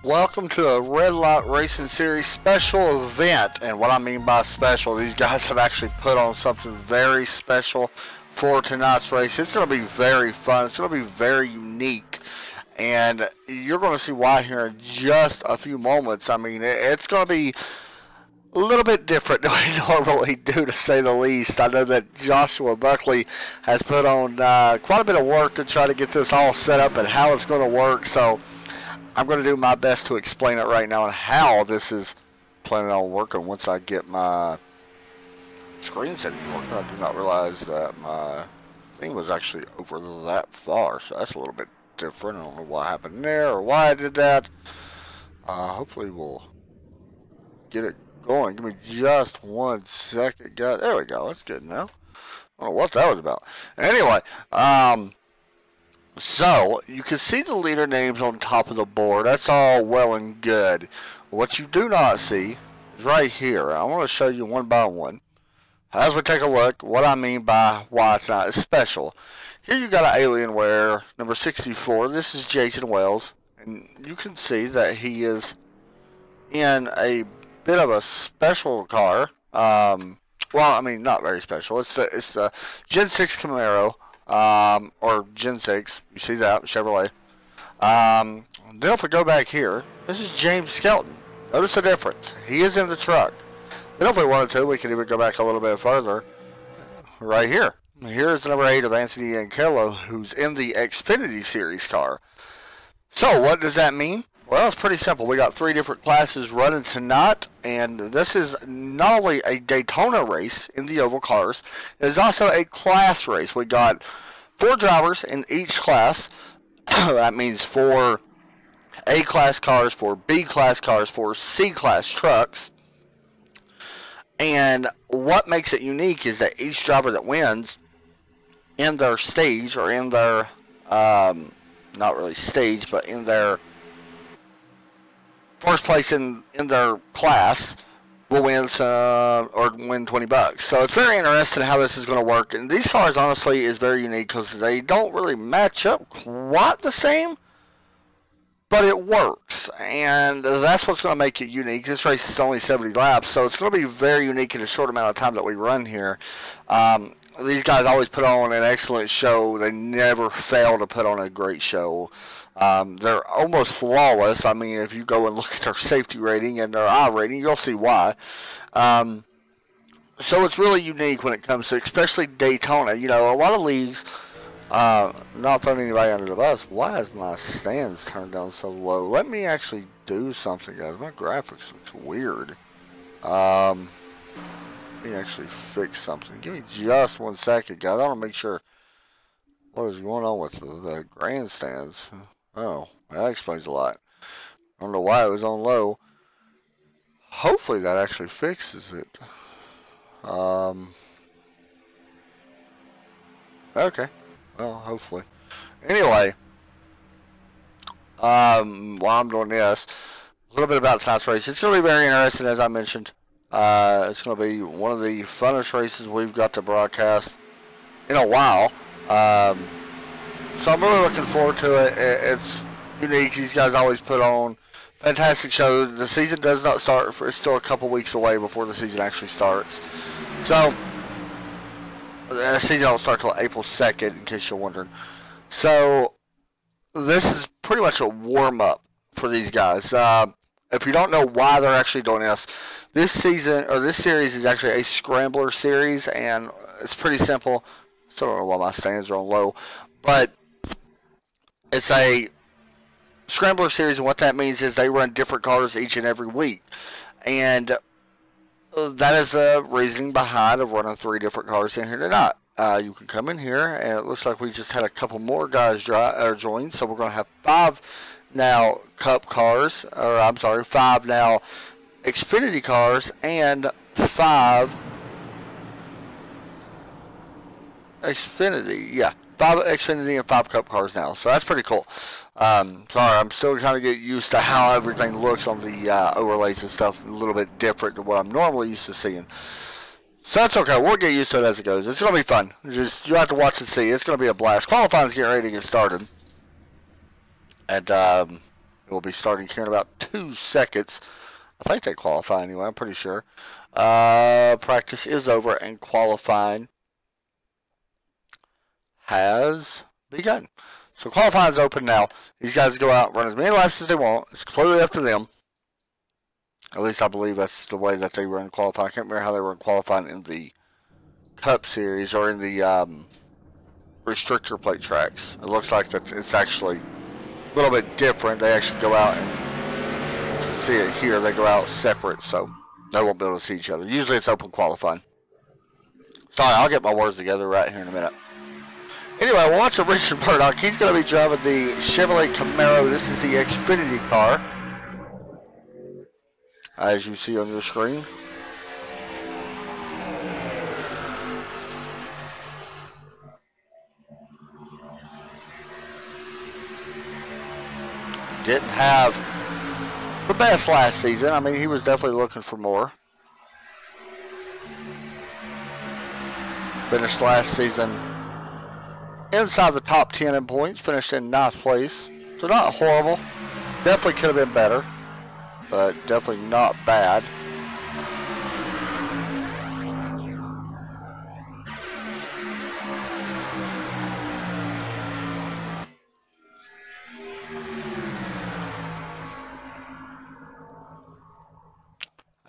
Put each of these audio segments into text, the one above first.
Welcome to a RedLight Racing Series special event. And what I mean by special, these guys have actually put on something very special for tonight's race. It's going to be very fun. It's going to be very unique. And you're going to see why here in just a few moments. I mean, it's going to be a little bit different than we normally do, to say the least. I know that Joshua Buckley has put on quite a bit of work to try to get this all set up and how it's going to work. So I'm going to do my best to explain it right now and how this is planning on working once I get my screen setting working. I did not realize that my thing was actually over that far, so that's a little bit different. I don't know what happened there or why I did that. Hopefully we'll get it going. Give me just 1 second, guys. There we go. That's good now. I don't know what that was about. Anyway, so, you can see the leader names on top of the board. That's all well and good. What you do not see is right here. I want to show you one by one. As we take a look, what I mean by why it's not special. Here you got an Alienware, number 64. This is Jason Wells. And you can see that he is in a bit of a special car. Well, I mean, not very special. It's the Gen 6 Camaro. Or Gen 6, you see that, Chevrolet. Then if we go back here, this is James Skelton. Notice the difference. He is in the truck. Then if we wanted to, we could even go back a little bit further. Right here. Here's the number 8 of Anthony Ankello, who's in the Xfinity Series car. So, what does that mean? Well, it's pretty simple. We got 3 different classes running tonight, and this is not only a Daytona race in the oval cars, it is also a class race. We got 4 drivers in each class. That means 4 A-class cars, 4 B-class cars, 4 C-class trucks. And what makes it unique is that each driver that wins in their stage, or in their, not really stage, but in their first place in their class, will win some, or win $20. So it's very interesting how this is going to work. And these cars, honestly, is very unique because they don't really match up quite the same, but it works. And that's what's going to make it unique. This race is only 70 laps, so it's going to be very unique in a short amount of time that we run here. These guys always put on an excellent show. They never fail to put on a great show. They're almost flawless. I mean, if you go and look at their safety rating and their I rating, you'll see why. So it's really unique when it comes to, especially Daytona. You know, a lot of leagues, not throwing anybody under the bus. Why is my stands turned down so low? Let me actually do something, guys. My graphics looks weird. Let me actually fix something. Give me just 1 second, guys. I want to make sure what is going on with the grandstands. Oh, that explains a lot. I don't know why it was on low. Hopefully that actually fixes it. Okay. Well, hopefully. Anyway, while I'm doing this, a little bit about tonight's race. It's going to be very interesting, as I mentioned. It's going to be one of the funnest races we've got to broadcast in a while. So I'm really looking forward to it. It's unique. These guys always put on fantastic show. The season does not start it's still a couple weeks away before the season actually starts. So the season don't start till April 2nd, in case you're wondering. So this is pretty much a warm-up for these guys. If you don't know why they're actually doing this season, or this series, is actually a scrambler series, and it's pretty simple. Still don't know why my stands are on low, but it's a scrambler series, and what that means is they run different cars each and every week. And that is the reasoning behind of running 3 different cars in here tonight. You can come in here, and it looks like we just had a couple more guys join, so we're going to have 5 now Cup cars, or I'm sorry, 5 now Xfinity cars, and 5 Xfinity, yeah. 5 Xfinity and 5 Cup cars now, so that's pretty cool. Sorry, I'm still trying to get used to how everything looks on the overlays and stuff, a little bit different to what I'm normally used to seeing. So that's okay, we'll get used to it as it goes. It's going to be fun. Just, you have to watch and see. It's going to be a blast. Qualifying's getting ready to get started. And It will be starting here in about 2 seconds. I think they qualify anyway, I'm pretty sure. Practice is over and qualifying has begun. So qualifying is open now. These guys go out and run as many laps as they want. It's completely up to them. At least I believe that's the way that they run qualifying. I can't remember how they run qualifying in the Cup Series or in the restrictor plate tracks. It looks like that it's actually a little bit different. They actually go out and see it here. They go out separate, so they won't be able to see each other. Usually it's open qualifying. Sorry, I'll get my words together right here in a minute. Anyway, we're watching Richard Murdoch. He's going to be driving the Chevrolet Camaro. This is the Xfinity car, as you see on your screen. Didn't have the best last season. I mean, he was definitely looking for more. Finished last season inside the top 10 in points. Finished in 9th place. So not horrible. Definitely could have been better, but definitely not bad.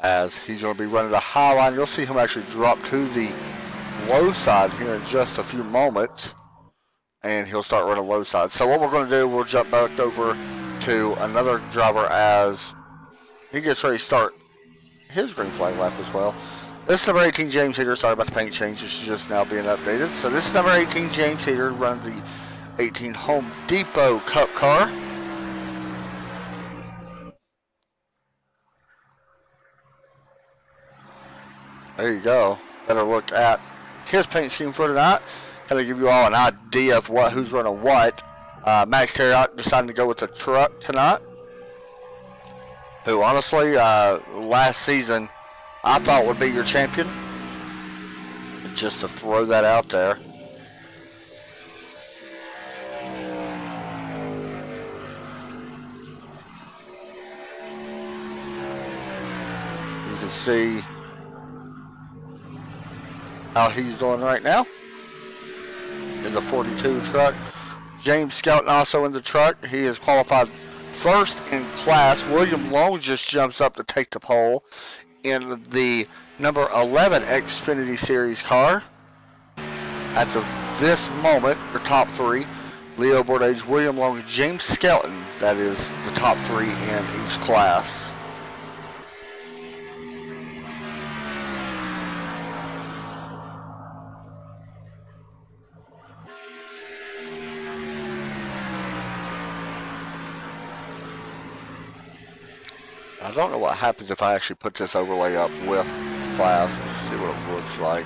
As he's going to be running the high line. You'll see him actually drop to the low side here in just a few moments. And he'll start running low side. So what we're going to do, we'll jump back over to another driver as he gets ready to start his green flag lap as well. This is number 18, James Heater. Sorry about the paint change. This is just now being updated. So this is number 18, James Heater, running the 18 Home Depot Cup car. There you go. Better look at his paint scheme for tonight. Kind of give you all an idea of who's running what. Max Terriot decided to go with the truck tonight, who honestly last season I thought would be your champion. Just to throw that out there. You can see how he's doing right now in the 42 truck. James Skelton also in the truck. He is qualified first in class. William Long just jumps up to take the pole in the number 11 Xfinity Series car. At this moment, the top three: Leo Bourdage, William Long, James Skelton. That is the top three in each class. I don't know what happens if I actually put this overlay up with class. Let's see what it looks like.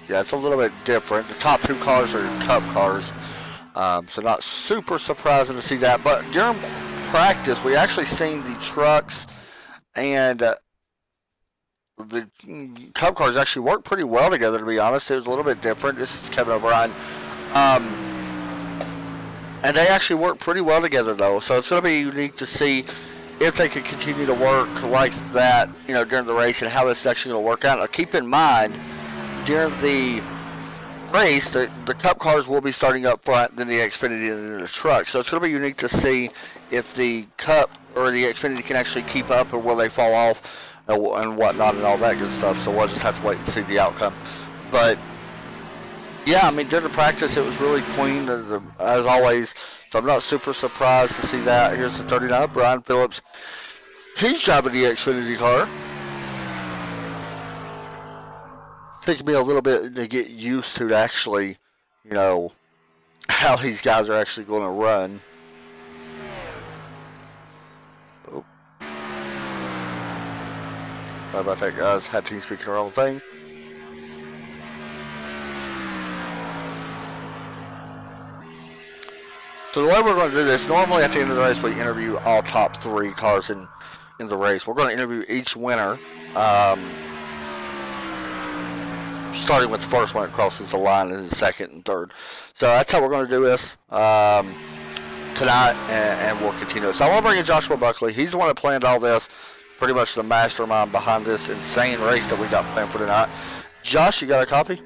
Yeah, it's a little bit different. The top two cars are Cup cars, so not super surprising to see that. But during practice, we actually seen the trucks and the Cup cars actually work pretty well together, to be honest. It was a little bit different. This is Kevin O'Brien. And they actually work pretty well together, though. So it's going to be unique to see if they can continue to work like that, you know, during the race, and how this is actually going to work out. Now, keep in mind, during the race, the Cup cars will be starting up front, then the Xfinity, and then the truck. So it's going to be unique to see if the Cup or the Xfinity can actually keep up, or will they fall off and whatnot and all that good stuff. So we'll just have to wait and see the outcome. But yeah, I mean, during the practice, it was really clean, as always, so I'm not super surprised to see that. Here's the 39, Brian Phillips. He's driving the Xfinity car. Taking me a little bit to get used to actually, you know, how these guys are actually going to run. Oh. Sorry about that, guys. Had team speaking the wrong thing. So the way we're going to do this, normally at the end of the race we interview all top three cars in the race. We're going to interview each winner, starting with the first one that crosses the line, and the second and third. So that's how we're going to do this. tonight, and we'll continue it. So I want to bring in Joshua Buckley. He's the one that planned all this, pretty much the mastermind behind this insane race that we got planned for tonight. Josh, you got a copy?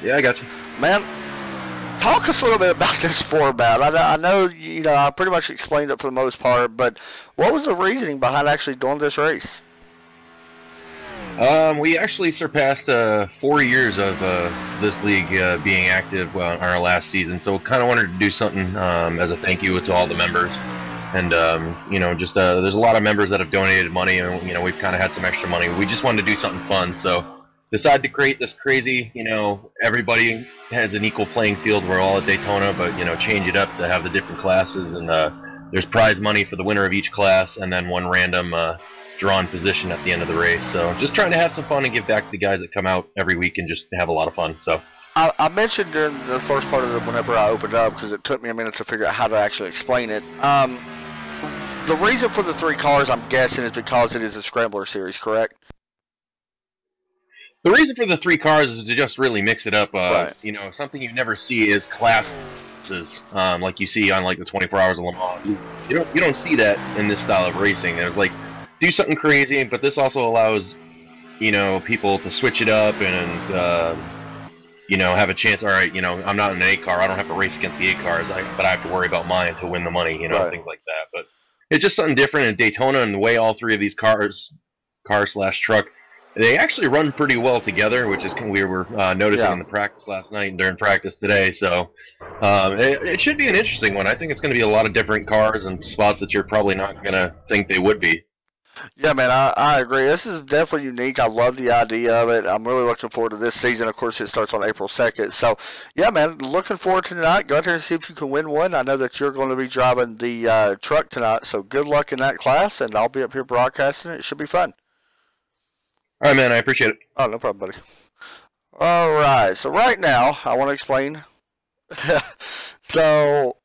Yeah, I got you. Man, talk us a little bit about this format. I know, I pretty much explained it for the most part, but what was the reasoning behind actually doing this race? We actually surpassed 4 years of this league being active on our last season, so kind of wanted to do something as a thank you to all the members. And just there's a lot of members that have donated money, and we've kind of had some extra money. We just wanted to do something fun, so decided to create this crazy, everybody has an equal playing field. We're all at Daytona, but change it up to have the different classes, and there's prize money for the winner of each class, and then one random drawn position at the end of the race. So just trying to have some fun and give back to the guys that come out every week and just have a lot of fun. So I mentioned during the first part of it whenever I opened up, because it took me a minute to figure out how to actually explain it. The reason for the 3 cars, I'm guessing, is because it is a Scrambler series, correct? The reason for the 3 cars is to just really mix it up. Right. Something you never see is classes, like you see on like the 24 Hours of Le Mans. You don't see that in this style of racing. There's like, do something crazy, but this also allows people to switch it up and have a chance. All right, I'm not in an 8 car. I don't have to race against the 8 cars, but I have to worry about mine to win the money. Right. Things like that. But it's just something different in Daytona, and the way all 3 of these car/truck, they actually run pretty well together, which is we were noticing in the practice last night and during practice today. So it should be an interesting one. I think it's going to be a lot of different cars and spots that you're probably not going to think they would be. Yeah, man, I agree. This is definitely unique. I love the idea of it. I'm really looking forward to this season. Of course, it starts on April 2nd. So, yeah, man, looking forward to tonight. Go out there and see if you can win one. I know that you're going to be driving the truck tonight, so good luck in that class, and I'll be up here broadcasting it. It should be fun. All right, man, I appreciate it. Oh, no problem, buddy. All right, so right now, I want to explain. So,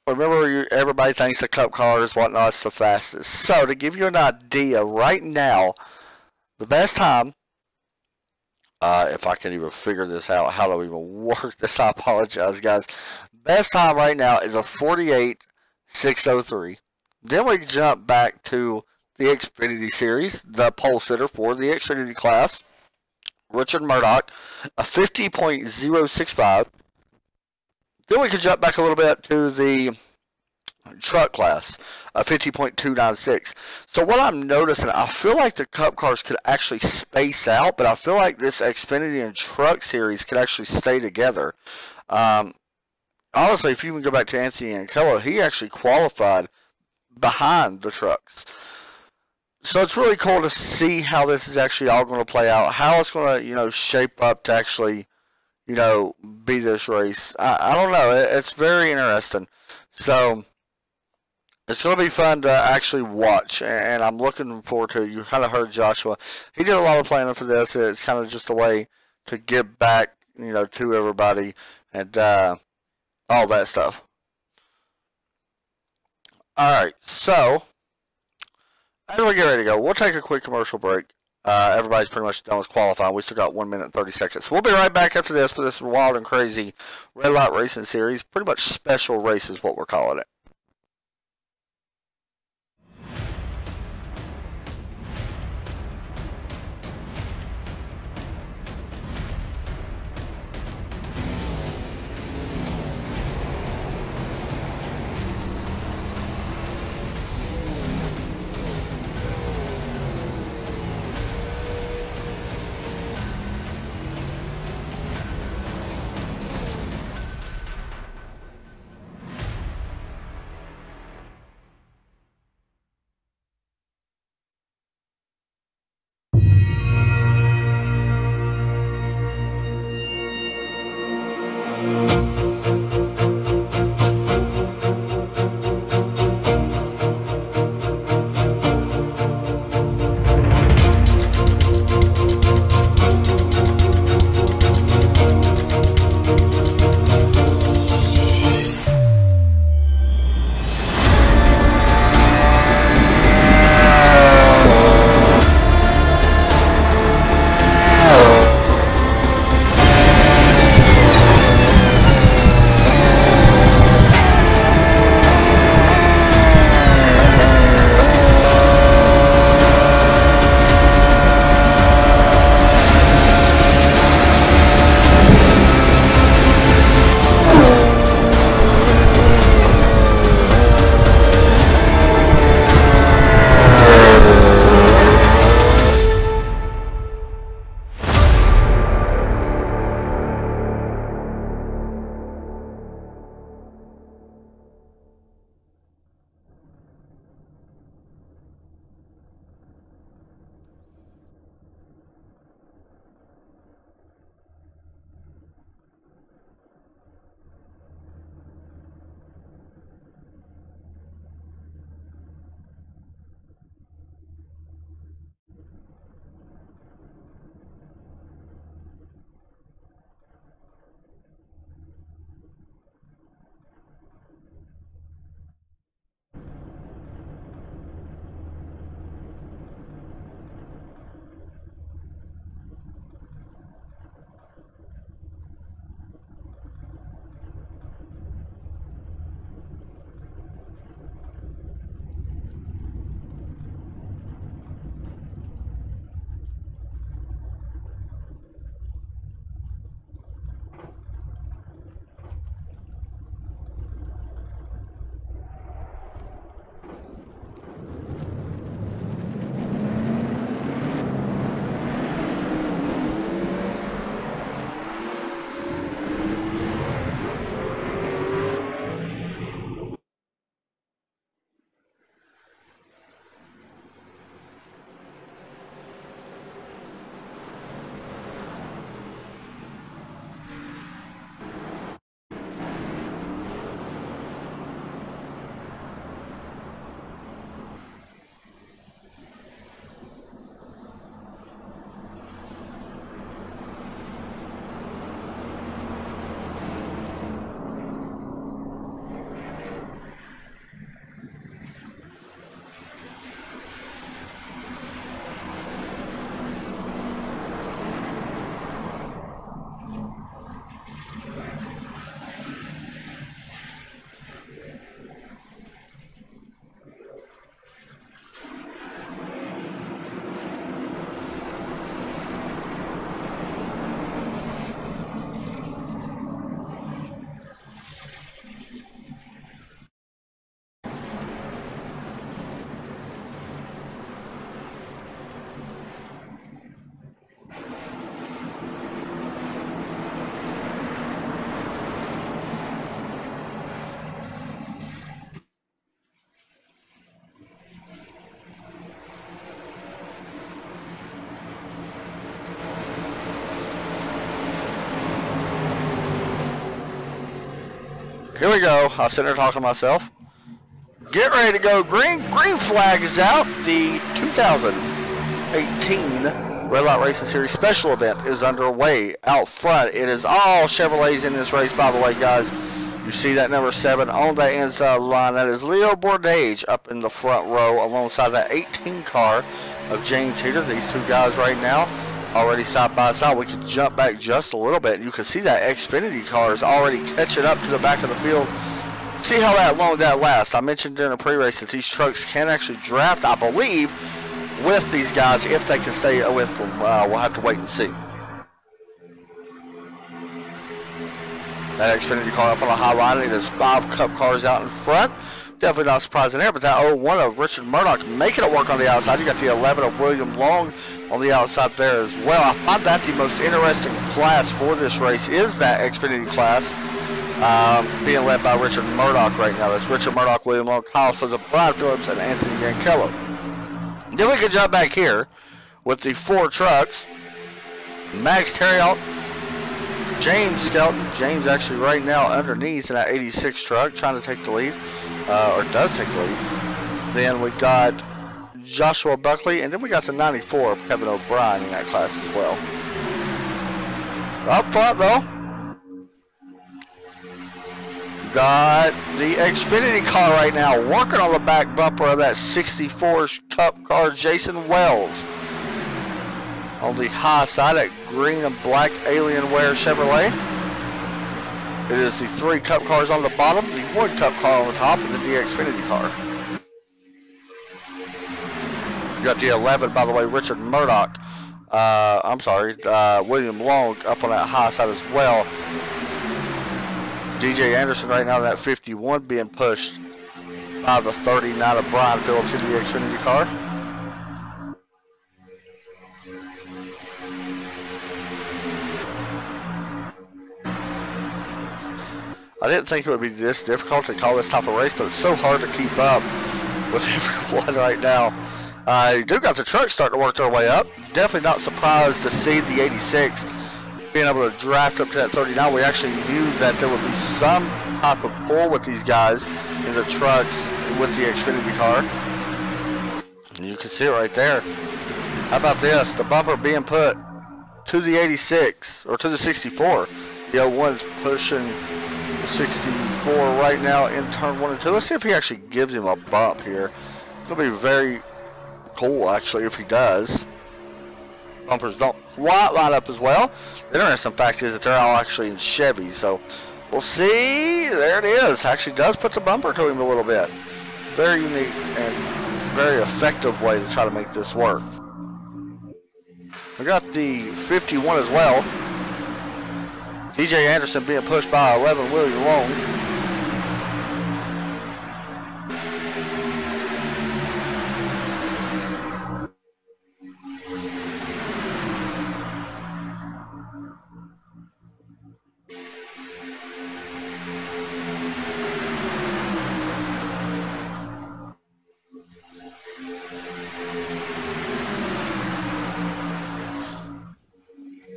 remember, everybody thinks the Cup car is whatnot's the fastest. So, to give you an idea, right now, the best time, if I can even figure this out, how do I even work this, I apologize, guys. Best time right now is a 48.603. Then we jump back to the Xfinity Series, the pole sitter for the Xfinity class, Richard Murdoch, a 50.065. Then we can jump back a little bit to the truck class, a 50.296. So what I'm noticing, I feel like the Cup cars could actually space out, but I feel like this Xfinity and truck series could actually stay together. Honestly, if you can go back to Anthony Ankello, he actually qualified behind the trucks. So it's really cool to see how this is actually all going to play out, how it's going to, shape up to actually, be this race. I don't know. It's very interesting. So it's going to be fun to actually watch, and I'm looking forward to it. You kind of heard Joshua. He did a lot of planning for this. It's kind of just a way to give back, to everybody and all that stuff. All right, so as we get ready to go, we'll take a quick commercial break. Everybody's pretty much done with qualifying. We still got 1 minute and 30 seconds. So we'll be right back after this for this wild and crazy Red Light Racing Series. Pretty much special race is what we're calling it. here we go. I was sitting there talking to myself. Get ready to go. Green flag is out. The 2018 Red Light Racing Series special event is underway out front. It is all Chevrolets in this race, by the way, guys. You see that number 7 on that inside line. That is Leo Bourdage up in the front row alongside that 18 car of James Heater. These two guys right now already side by side. We can jump back just a little bit. You can see that Xfinity car is already catching up to the back of the field. See how long that lasts. I mentioned during the pre-race that these trucks can actually draft, I believe, with these guys if they can stay with them. We'll have to wait and see. That Xfinity car up on the high line. It is 5 Cup cars out in front. Definitely not surprising there, but that 01 of Richard Murdoch making it work on the outside. You got the 11 of William Long on the outside there as well. I find that the most interesting class for this race is that Xfinity class. Being led by Richard Murdoch right now. That's Richard Murdoch, William Long, Kyle Souza, Brian Phillips, and Anthony Gankello. Then we can jump back here with the 4 trucks. Max Terriot, James Skelton. James actually right now underneath in that 86 truck trying to take the lead, or does take the lead. Then we got Joshua Buckley, and then we got the 94 of Kevin O'Brien in that class as well. Up front though, got the Xfinity car right now working on the back bumper of that 64 Cup car, Jason Wells. On the high side, that green and black Alienware Chevrolet. It is the 3 Cup cars on the bottom, the 1 Cup car on the top, and then the Xfinity car. You got the 11, by the way, Richard Murdoch. William Long up on that high side as well. DJ Anderson right now in that 51 being pushed by the 39 of Brian Phillips in the Xfinity car. I didn't think it would be this difficult to call this type of race, but it's so hard to keep up with everyone right now. You do got the trucks starting to work their way up. Definitely not surprised to see the 86 being able to draft up to that 39. We actually knew that there would be some type of pull with these guys in the trucks with the Xfinity car. And you can see it right there. How about this? The bumper being put to the 86, or to the 64. The 01's pushing the 64 right now in turn 1 and 2. Let's see if he actually gives him a bump here. It'll be very cool, actually, if he does. Bumpers don't quite line up as well. The interesting fact is that they're all actually in Chevys, so we'll see. There it is. Actually does put the bumper to him a little bit. Very unique and very effective way to try to make this work. We got the 51 as well. DJ Anderson being pushed by 11 William Long.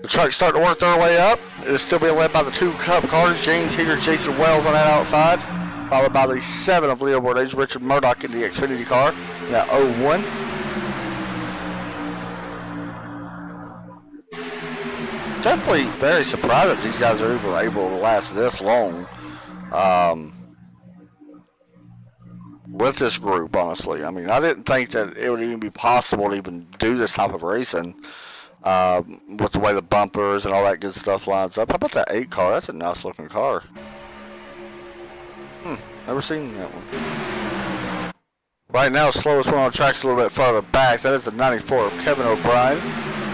The trucks starting to work their way up. It is still being led by the 2 Cup cars, James Heater, Jason Wells on that outside, followed by the 7 of Leo Bourdage, Richard Murdoch in the Xfinity car, that 01. Definitely very surprised that these guys are even able to last this long with this group, honestly. I mean, I didn't think that it would even be possible to even do this type of racing. With the way the bumpers and all that good stuff lines up. How about that 8 car? That's a nice looking car. Never seen that one. Right now, slowest one on the track's a little bit farther back. That is the 94 of Kevin O'Brien.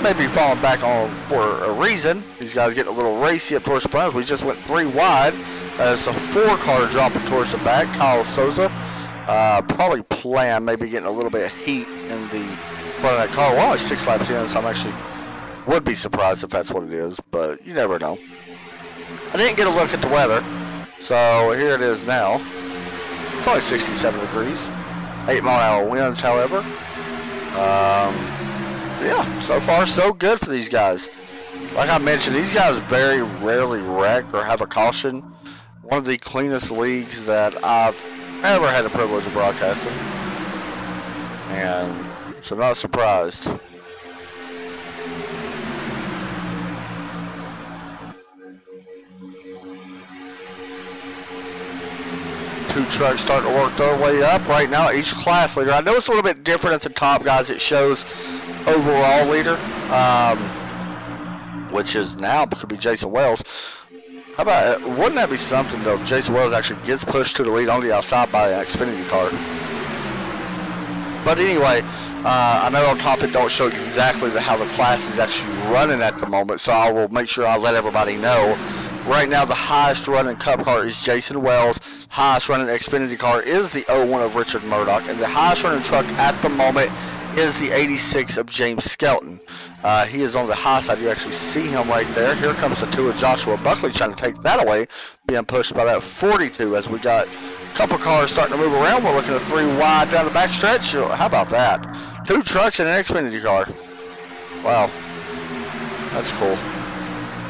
Maybe falling back on for a reason. These guys getting a little racy up towards the front. We just went 3 wide. As the 4 car dropping towards the back. Kyle Souza probably planned maybe getting a little bit of heat in the front of that car. Well, only 6 laps in, so I'm actually would be surprised if that's what it is, but you never know. I didn't get a look at the weather, so here it is now. Probably 67 degrees. 8-mile-an-hour winds, however. Yeah, so far so good for these guys. Like I mentioned, these guys very rarely wreck or have a caution one of the cleanest leagues that I've ever had the privilege of broadcasting. And so not surprised. Two trucks starting to work their way up right now. Each class leader. I know it's a little bit different at the top, guys. It shows overall leader, which is now could be Jason Wells. How about it? Wouldn't that be something though if Jason Wells actually gets pushed to the lead on the outside by an Xfinity car? But anyway, I know on top it don't show exactly how the class is actually running at the moment, so I will make sure I let everybody know. Right now, the highest running Cup car is Jason Wells. Highest running Xfinity car is the 01 of Richard Murdoch. And the highest running truck at the moment is the 86 of James Skelton. He is on the high side. You actually see him right there. Here comes the 2 of Joshua Buckley trying to take that away, being pushed by that 42 as we got a couple cars starting to move around. We're looking at 3 wide down the back stretch. How about that? 2 trucks and an Xfinity car. Wow. That's cool.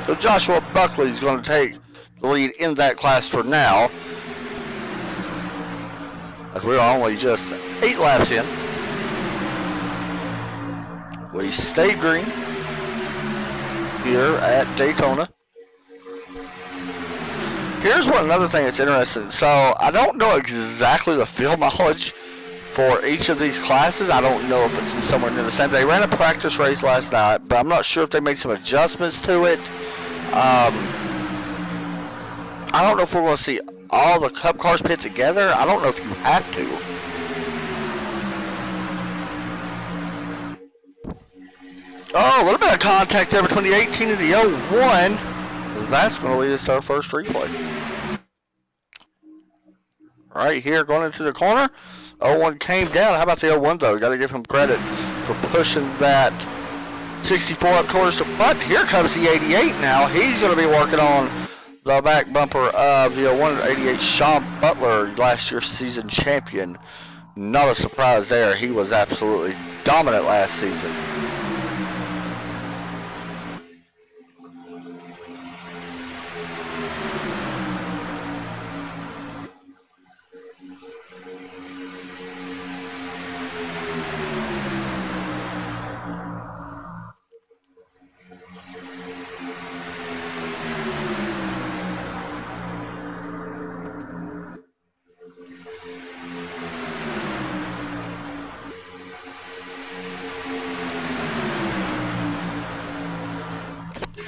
So Joshua Buckley is going to take the lead in that class for now, as we are only just 8 laps in. We stay green here at Daytona. Here's another thing that's interesting. So I don't know exactly the field mileage for each of these classes. I don't know if it's somewhere near the same. They ran a practice race last night, but I'm not sure if they made some adjustments to it. I don't know if we're going to see all the Cup cars pit together. I don't know if you have to. Oh, a little bit of contact there between the 18 and the 01. That's going to lead us to our first replay. Right here, going into the corner. 01 came down. How about the 01, though? Got to give him credit for pushing that 64 up towards the front. Here comes the 88 now. He's going to be working on the back bumper of the 188 Sean Butler, last year's season champion. Not a surprise there. He was absolutely dominant last season.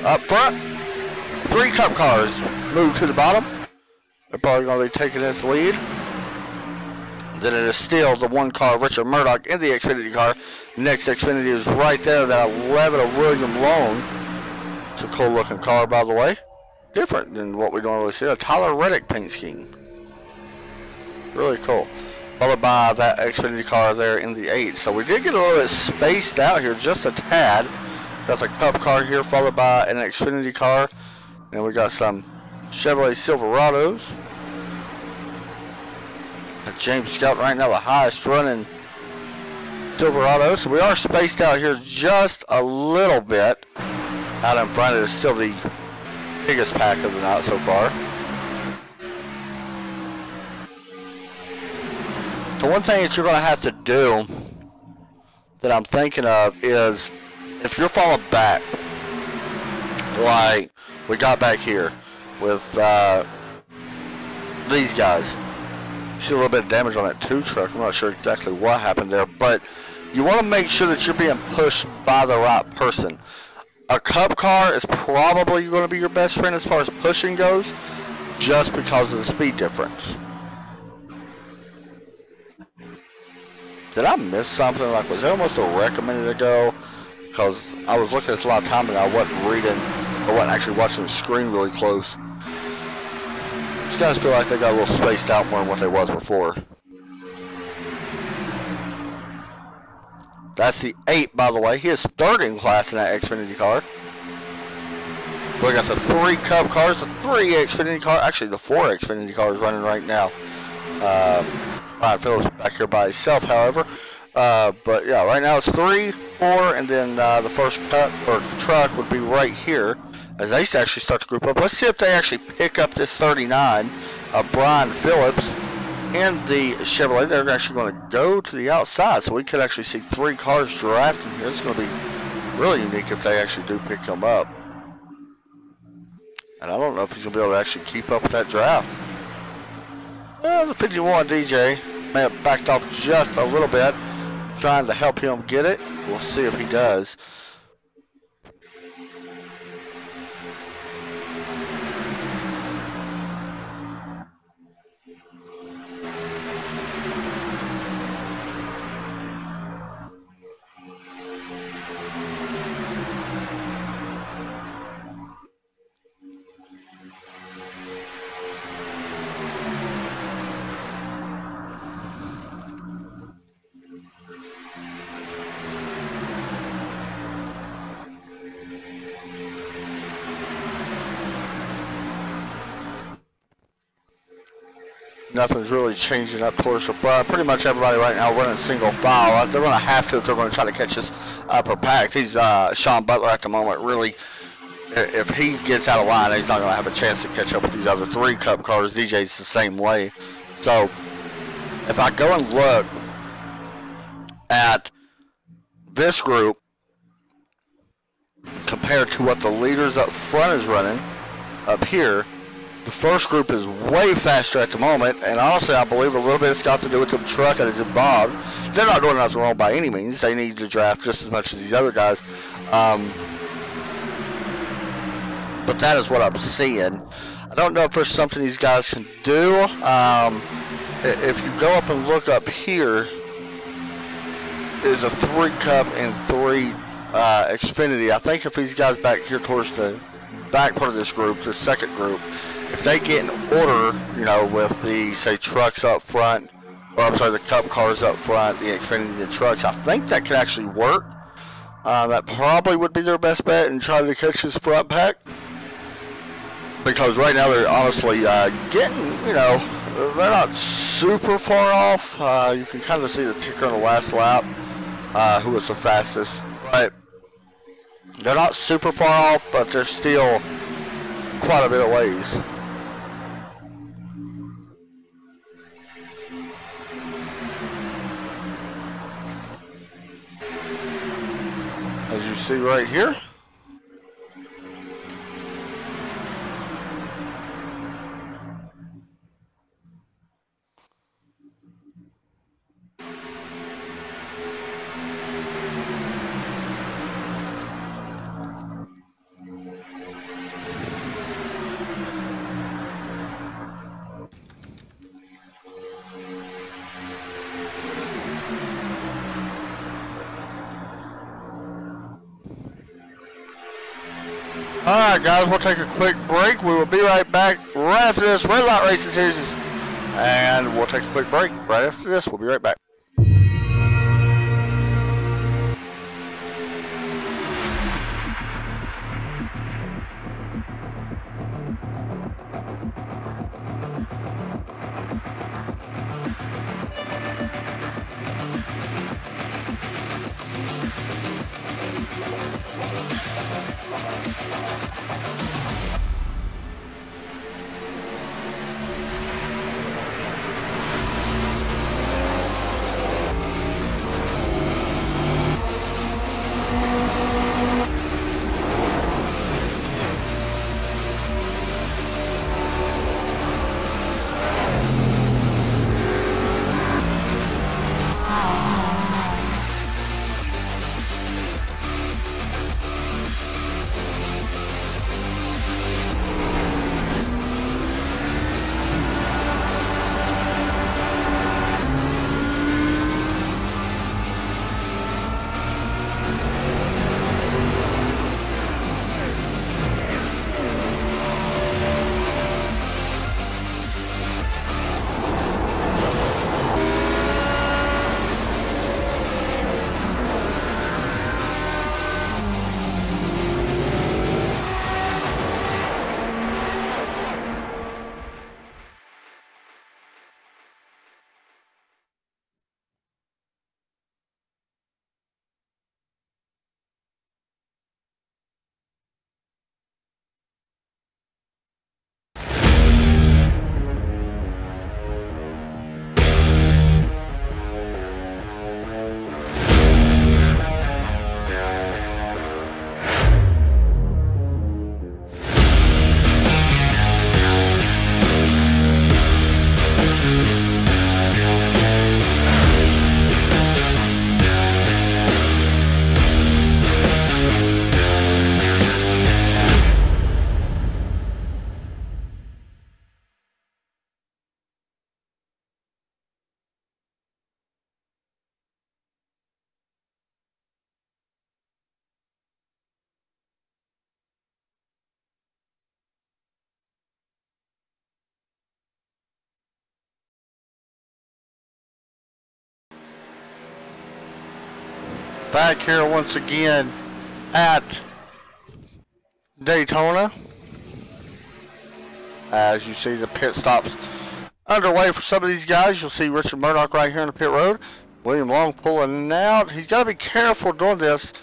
Up front, 3 Cup cars move to the bottom. They're probably going to be taking this lead. Then it is still the 1 car of Richard Murdoch in the Xfinity car. Next Xfinity is right there, that 11 of William Long. It's a cool looking car, by the way. Different than what we normally see. A Tyler Reddick paint scheme. Really cool. Followed by that Xfinity car there in the 8. So we did get a little bit spaced out here, just a tad. Got the Cup car here, followed by an Xfinity car. And we got some Chevrolet Silverados. James Skelton right now, the highest running Silverado. So we are spaced out here just a little bit. Out in front, it is still the biggest pack of the night so far. So one thing that you're going to have to do that I'm thinking of is, if you're falling back, like we got back here with these guys, you see a little bit of damage on that 2 truck. I'm not sure exactly what happened there, but you want to make sure that you're being pushed by the right person. A Cup car is probably going to be your best friend as far as pushing goes, just because of the speed difference. Did I miss something? Like, was there almost a wreck a minute ago? Because I was looking at a lot of time and I wasn't reading, I wasn't actually watching the screen really close. These guys feel like they got a little spaced out more than what they was before. That's the 8, by the way. He is 3rd in class in that Xfinity car. We got the 3 Cup cars, the 3 Xfinity cars, actually the 4 Xfinity cars running right now. Ryan Phillips back here by himself, however. But yeah, right now it's 3, 4, and then the first Cup or truck would be right here as they actually start to group up. Let's see if they actually pick up this 39 of Brian Phillips in the Chevrolet. They're actually going to go to the outside, so we could actually see 3 cars drafting here. It's going to be really unique if they actually do pick him up. And I don't know if he's going to be able to actually keep up with that draft. Well, the 51 DJ may have backed off just a little bit, trying to help him get it. We'll see if he does. Nothing's really changing up towards the front. Pretty much everybody right now running single file. They're going to have to if they're going to try to catch this upper pack. He's Sean Butler at the moment. Really, if he gets out of line, he's not going to have a chance to catch up with these other 3 Cup cars. DJ's the same way. So if I go and look at this group compared to what the leaders up front is running up here, the first group is way faster at the moment, and honestly, I believe a little bit it's got to do with the truck that is involved. They're not doing nothing wrong by any means. They need to draft just as much as these other guys. But that is what I'm seeing. I don't know if there's something these guys can do. If you go up and look up here, there's a 3 Cup and 3 Xfinity. I think if these guys back here towards the back part of this group, the second group, if they get in order, you know, with the, say, trucks up front, or I'm sorry, the Cup cars up front, the Xfinity, the trucks, I think that can actually work. That probably would be their best bet in trying to catch this front pack. Because right now they're honestly getting, you know, they're not super far off. You can kind of see the ticker on the last lap, who was the fastest. But they're not super far off, but they're still quite a bit of ways. As you see right here. Alright guys, we'll take a quick break. We will be right back right after this Red Light Racing Series. And we'll take a quick break right after this. We'll be right back. Back here once again at Daytona. As you see the pit stops underway for some of these guys. You'll see Richard Murdoch right here in the pit road. William Long pulling out. He's got to be careful doing this.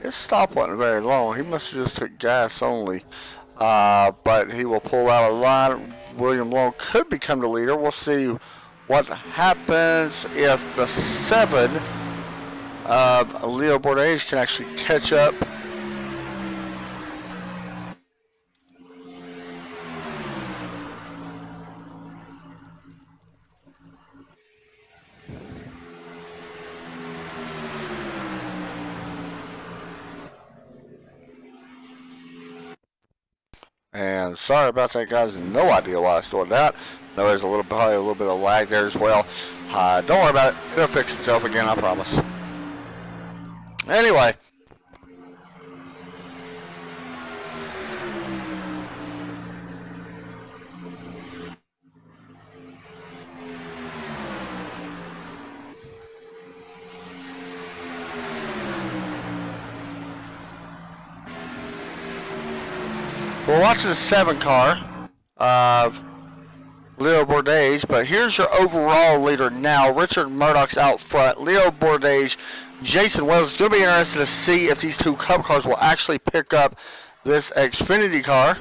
His stop wasn't very long. He must have just took gas only. But he will pull out a line. William Long could become the leader. We'll see what happens if the 7 of Leo Bourdage can actually catch up. And sorry about that, guys. No idea why I stored that. No, there's probably a little bit of lag there as well. Don't worry about it. It'll fix itself again, I promise. Anyway. We're watching the 7 car of Leo Bourdage, but here's your overall leader now. Richard Murdoch's out front. Leo Bourdage, Jason Wells. It's going to be interesting to see if these 2 Cup cars will actually pick up this Xfinity car.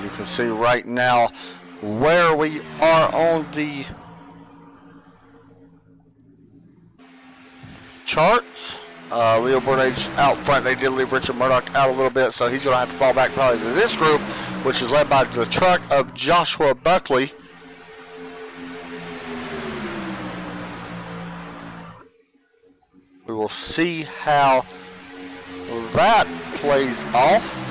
You can see right now where we are on the charts. Leo Bourdage out front. They did leave Richard Murdoch out a little bit, so he's going to have to fall back probably to this group, which is led by the truck of Joshua Buckley. We will see how that plays off.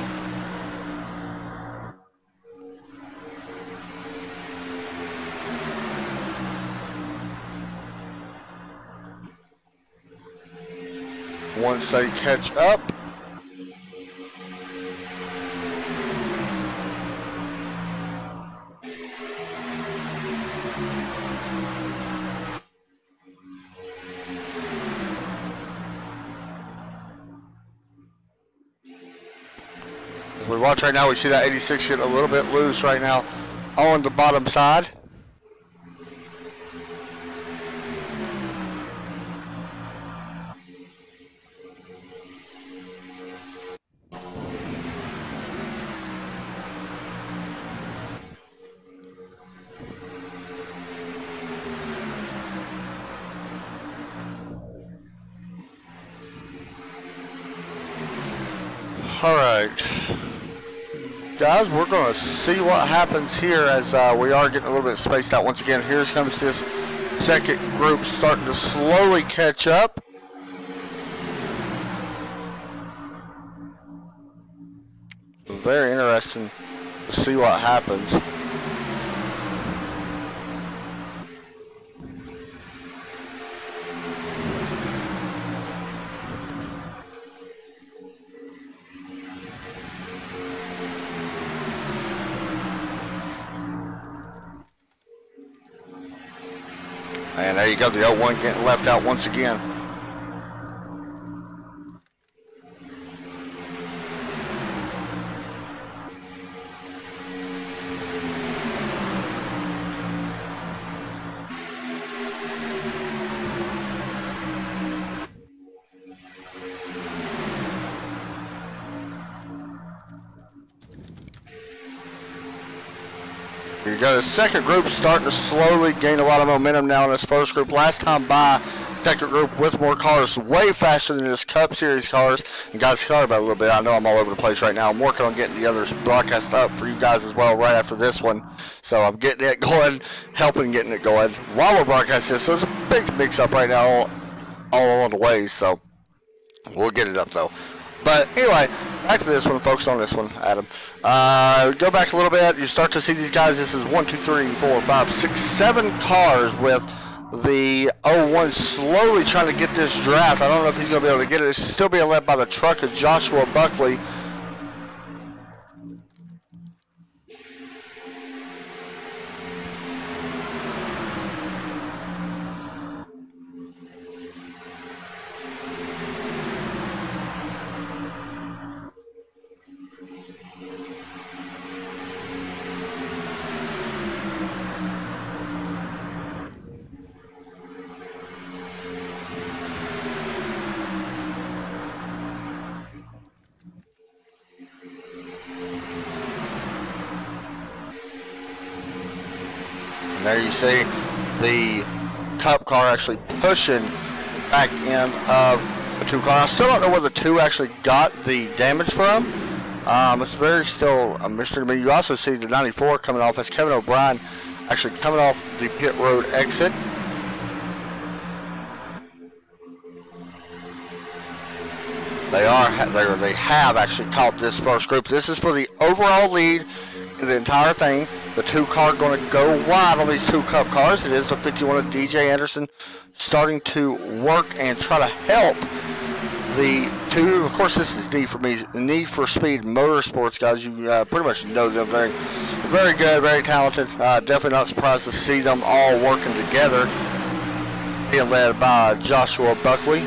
Once they catch up. As we watch right now, we see that 86 get a little bit loose right now on the bottom side. All right, guys, we're going to see what happens here as we are getting a little bit spaced out once again. Here comes this second group starting to slowly catch up. Very interesting to see what happens. And there you go, the 01 getting left out once again. Here you go, the second group starting to slowly gain a lot of momentum now in this first group. Last time by, second group with more cars way faster than this Cup Series cars. And guys, sorry about a little bit. I know I'm all over the place right now. I'm working on getting the other broadcast up for you guys as well right after this one. So I'm getting it going, helping getting it going while we're broadcasting this. So it's a big mix-up right now all along the way. So we'll get it up though. But anyway, back to this one. Focus on this one, Adam. Go back a little bit. You start to see these guys. This is 1, 2, 3, 4, 5, 6, 7 cars with the 01 slowly trying to get this draft. I don't know if he's going to be able to get it. It's still being led by the truck of Joshua Buckley. There you see the Cup car actually pushing back end of the 2 car. I still don't know where the 2 actually got the damage from. It's very still a mystery to me. You also see the 94 coming off as Kevin O'Brien actually coming off the pit road exit. They have actually caught this first group. This is for the overall lead in the entire thing. The 2 car going to go wide on these 2 Cup cars. It is the 51 of DJ Anderson starting to work and try to help the 2. Of course, this is Need for Speed Motorsports, guys. You pretty much know them. They're very good, very talented. Definitely not surprised to see them all working together. Being led by Joshua Buckley.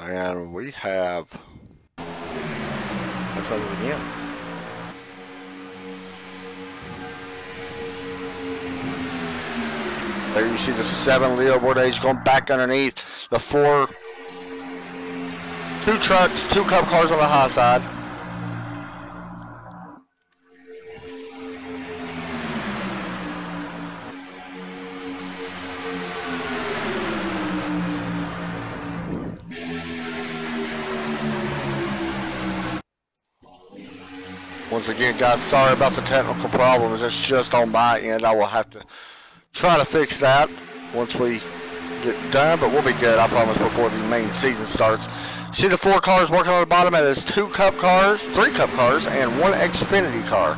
And we have, let's try it again. There you see the 7 Leo Bourdais going back underneath the 4, 2 trucks, 2 Cup cars on the high side. Once again, guys, sorry about the technical problems. It's just on my end. I will have to try to fix that once we get done, but we'll be good, I promise, before the main season starts. See the 4 cars working on the bottom. It is 2 Cup cars, 3 Cup cars, and 1 Xfinity car.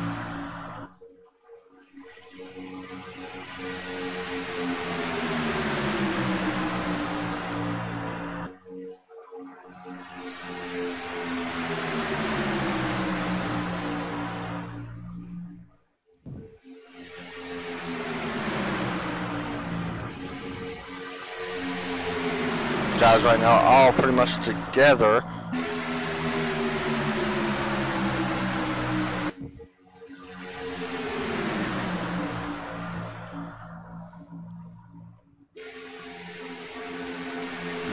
Guys right now all pretty much together.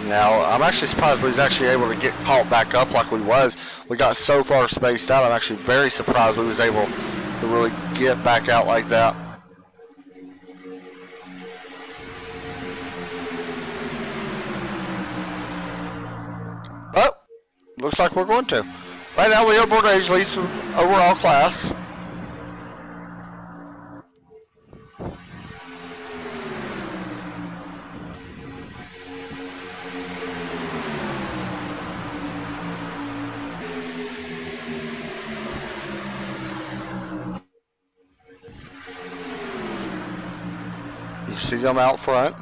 Now I'm actually surprised we was actually able to get caught back up like we was. We got so far spaced out. I'm actually very surprised we was able to really get back out like that. Looks like we're going to. Right now, Leo Bourdais leads the overall class. You see them out front.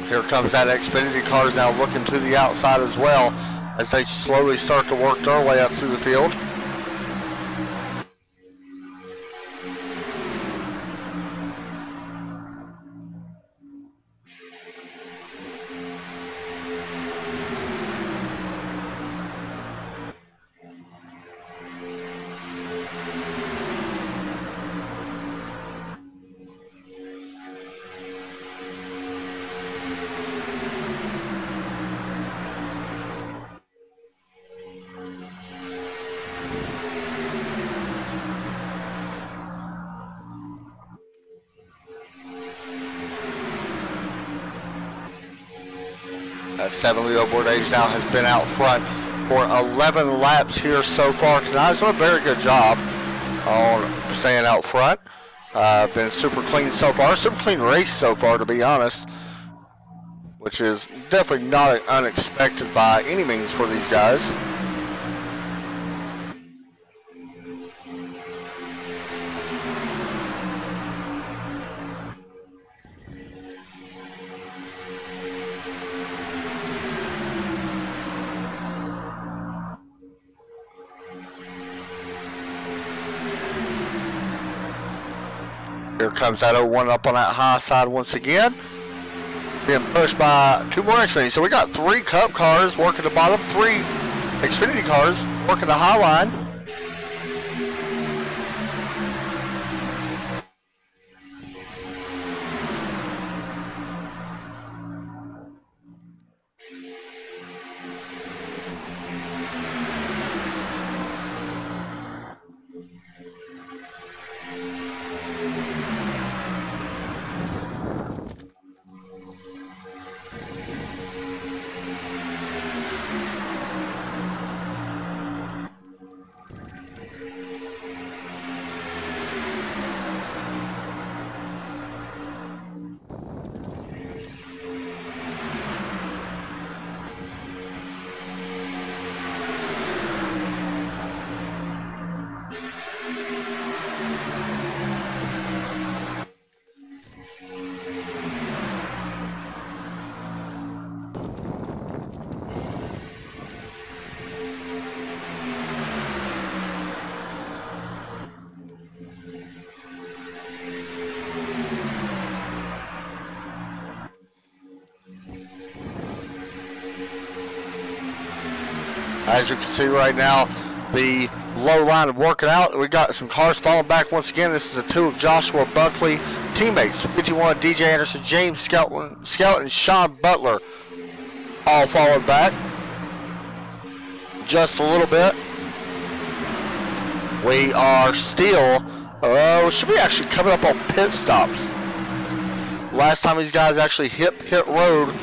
Here comes that Xfinity cars now looking to the outside as well as they slowly start to work their way up through the field. That 7 leaderboard age now has been out front for 11 laps here so far tonight. He's done a very good job on staying out front. Been super clean so far. Super clean race so far, to be honest, which is definitely not unexpected by any means for these guys. Here comes that 01 up on that high side once again. Being pushed by 2 more Xfinity. So we got 3 Cup cars working the bottom, 3 Xfinity cars working the high line. As you can see right now, the low line working out. We got some cars falling back once again. This is the 2 of Joshua Buckley teammates. 51, DJ Anderson, James Scout, and Sean Butler all falling back just a little bit. We are still, should be actually coming up on pit stops. Last time these guys actually hit pit road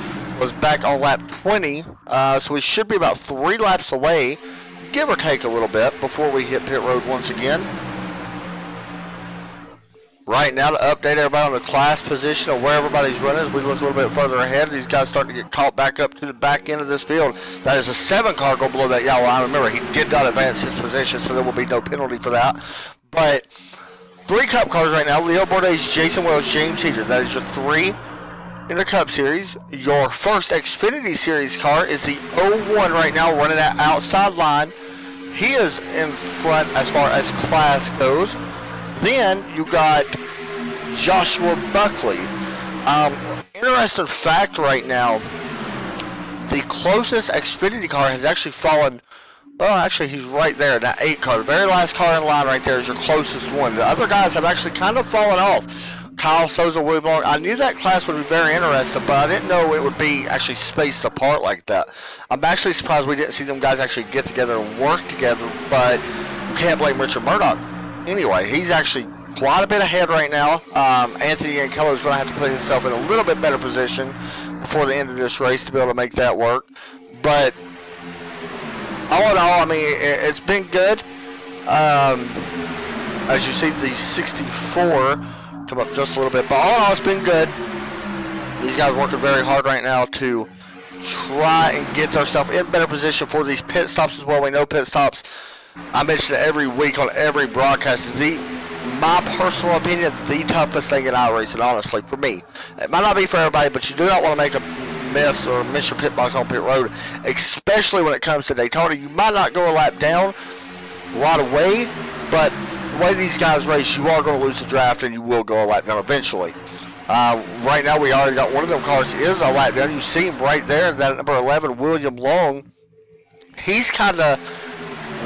was back on lap 20, so we should be about 3 laps away, give or take a little bit, before we hit pit road once again. Right now, to update everybody on the class position of where everybody's running, as we look a little bit further ahead, these guys starting to get caught back up to the back end of this field. That is a 7 car go below that yellow line. Remember, he did not advance his position, so there will be no penalty for that. But 3 Cup cars right now. Leo Bourdais, Jason Wells, James Heater. That is your 3 in the Cup Series. Your first Xfinity Series car is the 01 right now, running that outside line. He is in front as far as class goes. Then you got Joshua Buckley. Interesting fact right now, the closest Xfinity car has actually fallen, well, actually he's right there, that 8 car. The very last car in line right there is your closest one. The other guys have actually kind of fallen off. Kyle Souza, William Long. I knew that class would be very interesting, but I didn't know it would be actually spaced apart like that. I'm actually surprised we didn't see them guys actually get together and work together, but you can't blame Richard Murdoch. Anyway, he's actually quite a bit ahead right now. Anthony and Keller is going to have to put himself in a little bit better position before the end of this race to be able to make that work. But all in all, I mean, it's been good. As you see, the 64 come up just a little bit, but all in all, it's been good. These guys working very hard right now to try and get themselves in better position for these pit stops as well. We know pit stops, I mention it every week on every broadcast, my personal opinion, the toughest thing in iRacing, honestly, for me. It might not be for everybody, but you do not want to make a miss or miss your pit box on pit road, especially when it comes to Daytona. You might not go a lap down right away, but the way these guys race, you are going to lose the draft and you will go a lap down eventually. Right now, we already got one of them cars is a lap down. You see him right there, that number 11, William Long. He's kind of,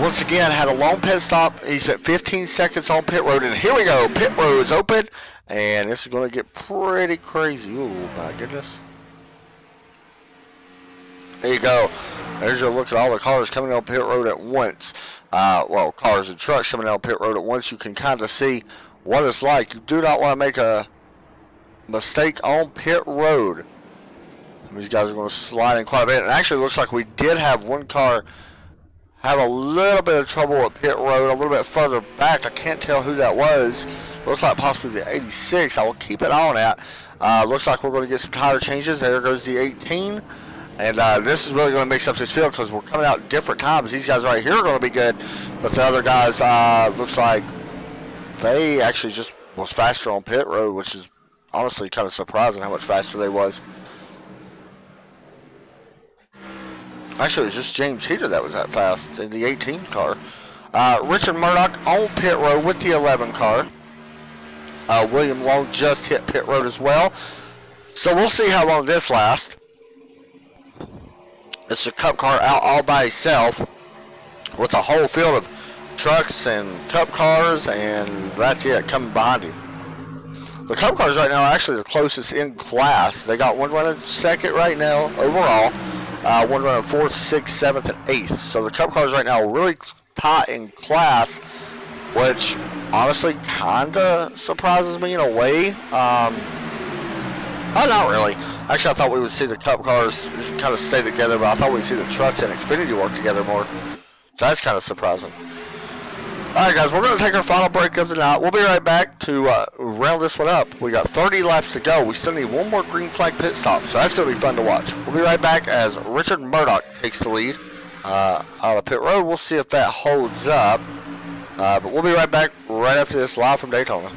once again, had a long pit stop. He spent 15 seconds on pit road, and here we go. Pit road is open, and this is going to get pretty crazy. Oh, my goodness. There you go. There's your look at all the cars coming on pit road at once. Well, cars and trucks coming on pit road at once. You can kind of see what it's like. You do not want to make a mistake on pit road. These guys are going to slide in quite a bit. It actually looks like we did have one car have a little bit of trouble at pit road a little bit further back. I can't tell who that was. Looks like possibly the 86. I will keep it on at. Looks like we're going to get some tire changes. There goes the 18. And this is really going to mix up this field because we're coming out at different times. These guys right here are going to be good. But the other guys, looks like they actually just was faster on pit road, which is honestly kind of surprising how much faster they was. Actually, it was just James Heater that was that fast in the 18 car. Richard Murdoch on pit road with the 11 car. William Long just hit pit road as well. So we'll see how long this lasts. It's a Cup car out all by itself with a whole field of trucks and Cup cars, and that's it coming behind him. The Cup cars right now are actually the closest in class. They got one running second right now overall, one running 4th, 6th, 7th, and 8th. So the Cup cars right now are really tight in class, which honestly kind of surprises me in a way. Not really. Actually, I thought we would see the Cup cars kind of stay together, but I thought we'd see the trucks and Xfinity work together more. So that's kind of surprising. Alright guys, we're going to take our final break of the night. We'll be right back to round this one up. We got 30 laps to go. We still need one more green flag pit stop, so that's going to be fun to watch. We'll be right back as Richard Murdoch takes the lead out of pit road. We'll see if that holds up. But we'll be right back right after this live from Daytona.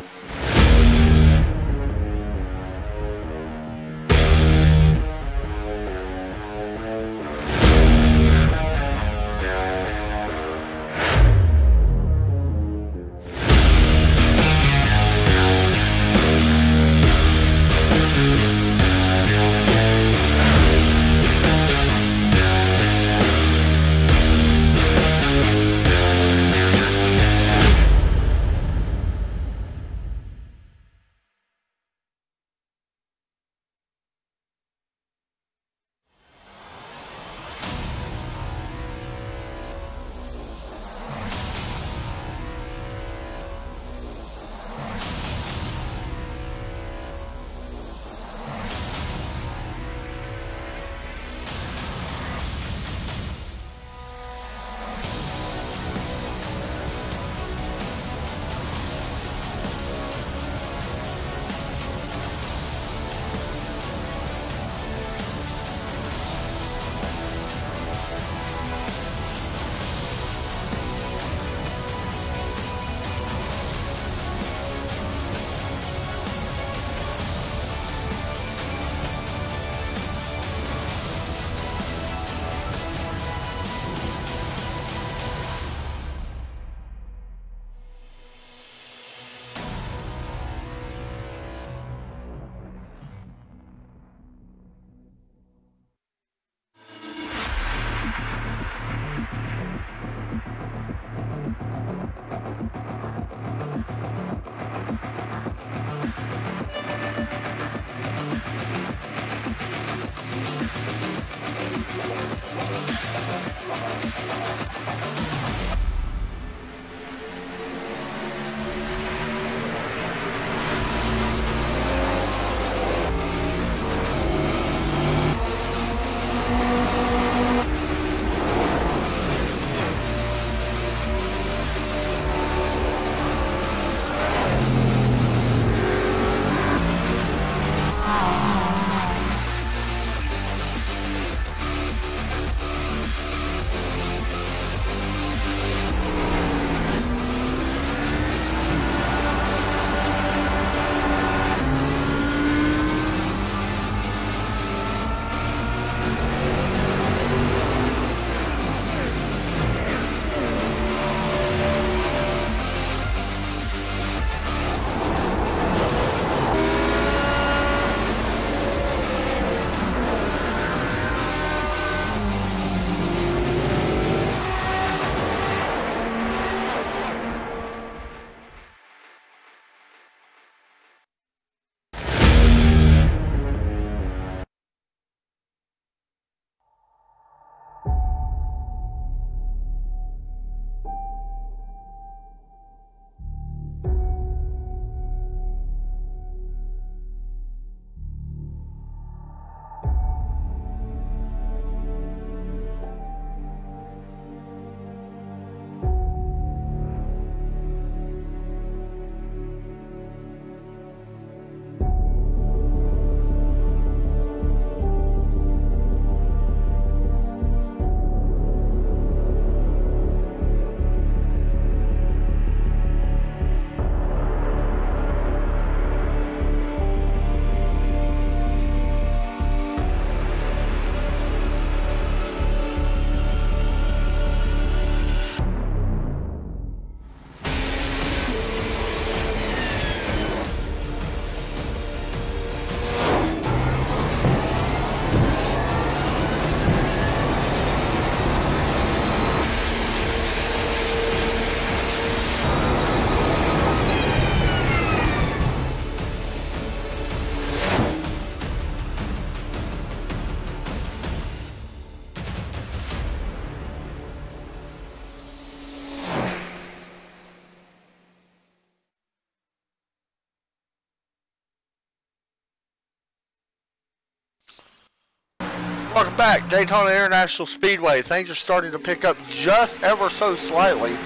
Welcome back, Daytona International Speedway. Things are starting to pick up just ever so slightly.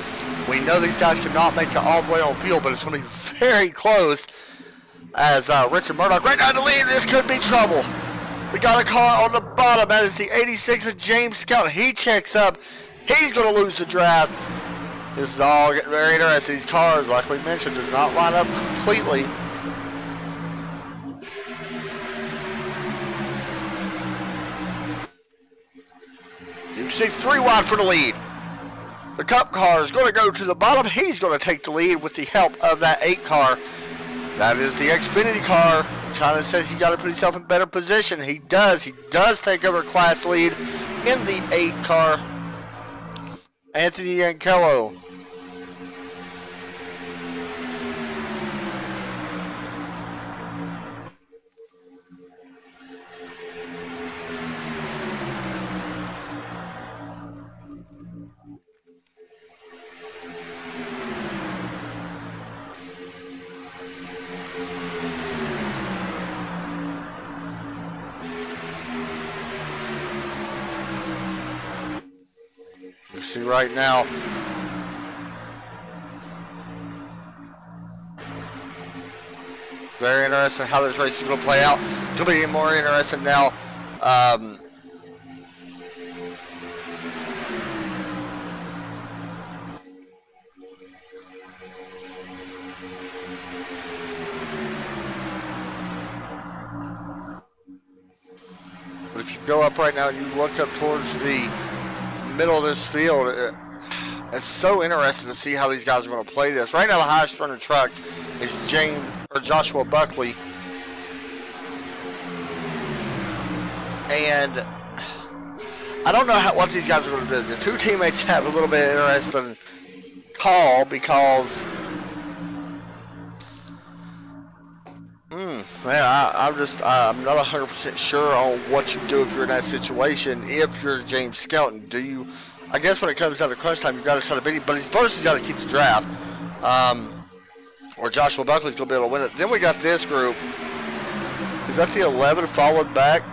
We know these guys cannot make it all the way on field, but it's going to be very close as Richard Murdoch right now in the lead. This could be trouble. We got a car on the bottom. That is the 86 of James Skelton. He checks up. He's going to lose the draft. This is all getting very interesting. These cars, like we mentioned, does not line up completely. You can see 3 wide for the lead. The Cup car is going to go to the bottom. He's going to take the lead with the help of that 8 car. That is the Xfinity car. China said he got to put himself in better position. He does. He does take over class lead in the 8 car. Anthony Ankello. You see right now, very interesting how this race is going to play out. It's going to be more interesting now. But if you go up right now and you look up towards the middle of this field, it's so interesting to see how these guys are going to play this. Right now the highest running truck is Joshua Buckley, and I don't know what these guys are going to do. The 2 teammates have a little bit interesting call because I'm not 100% sure on what you do if you're in that situation. If you're James Skelton, do you? I guess when it comes down to crunch time, you got to try to beat him. But first, he's got to keep the draft, or Joshua Buckley's going to be able to win it. Then we got this group. Is that the 11 followed back?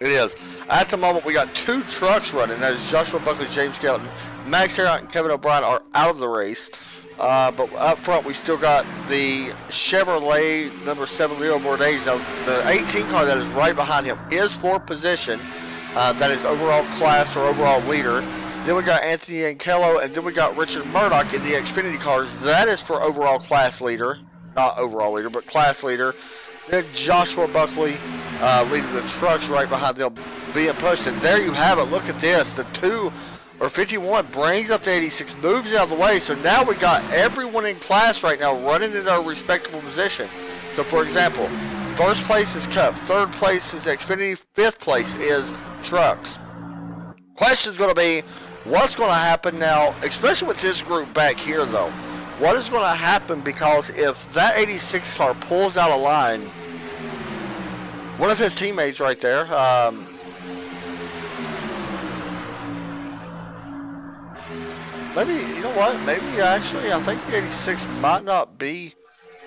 It is. At the moment, we got 2 trucks running. That is Joshua Buckley, James Skelton. Max Harriot and Kevin O'Brien are out of the race. But up front, we still got the Chevrolet number 7 Leo Bourdais. Now, the 18 car that is right behind him is for position. That is overall class or overall leader. Then we got Anthony Ankello, and then we got Richard Murdoch in the Xfinity cars. That is for overall class leader. Not overall leader, but class leader. Then Joshua Buckley leading the trucks right behind them being pushed. And there you have it. Look at this. The 2 or 51 brings up the 86, moves it out of the way. So now we got everyone in class right now running in their respectable position. So for example, first place is Cup, third place is Xfinity, fifth place is trucks. Question's going to be, what's going to happen now, especially with this group back here though? What is going to happen, because if that 86 car pulls out of line, one of his teammates right there, maybe, you know what, maybe actually, I think the 86 might not be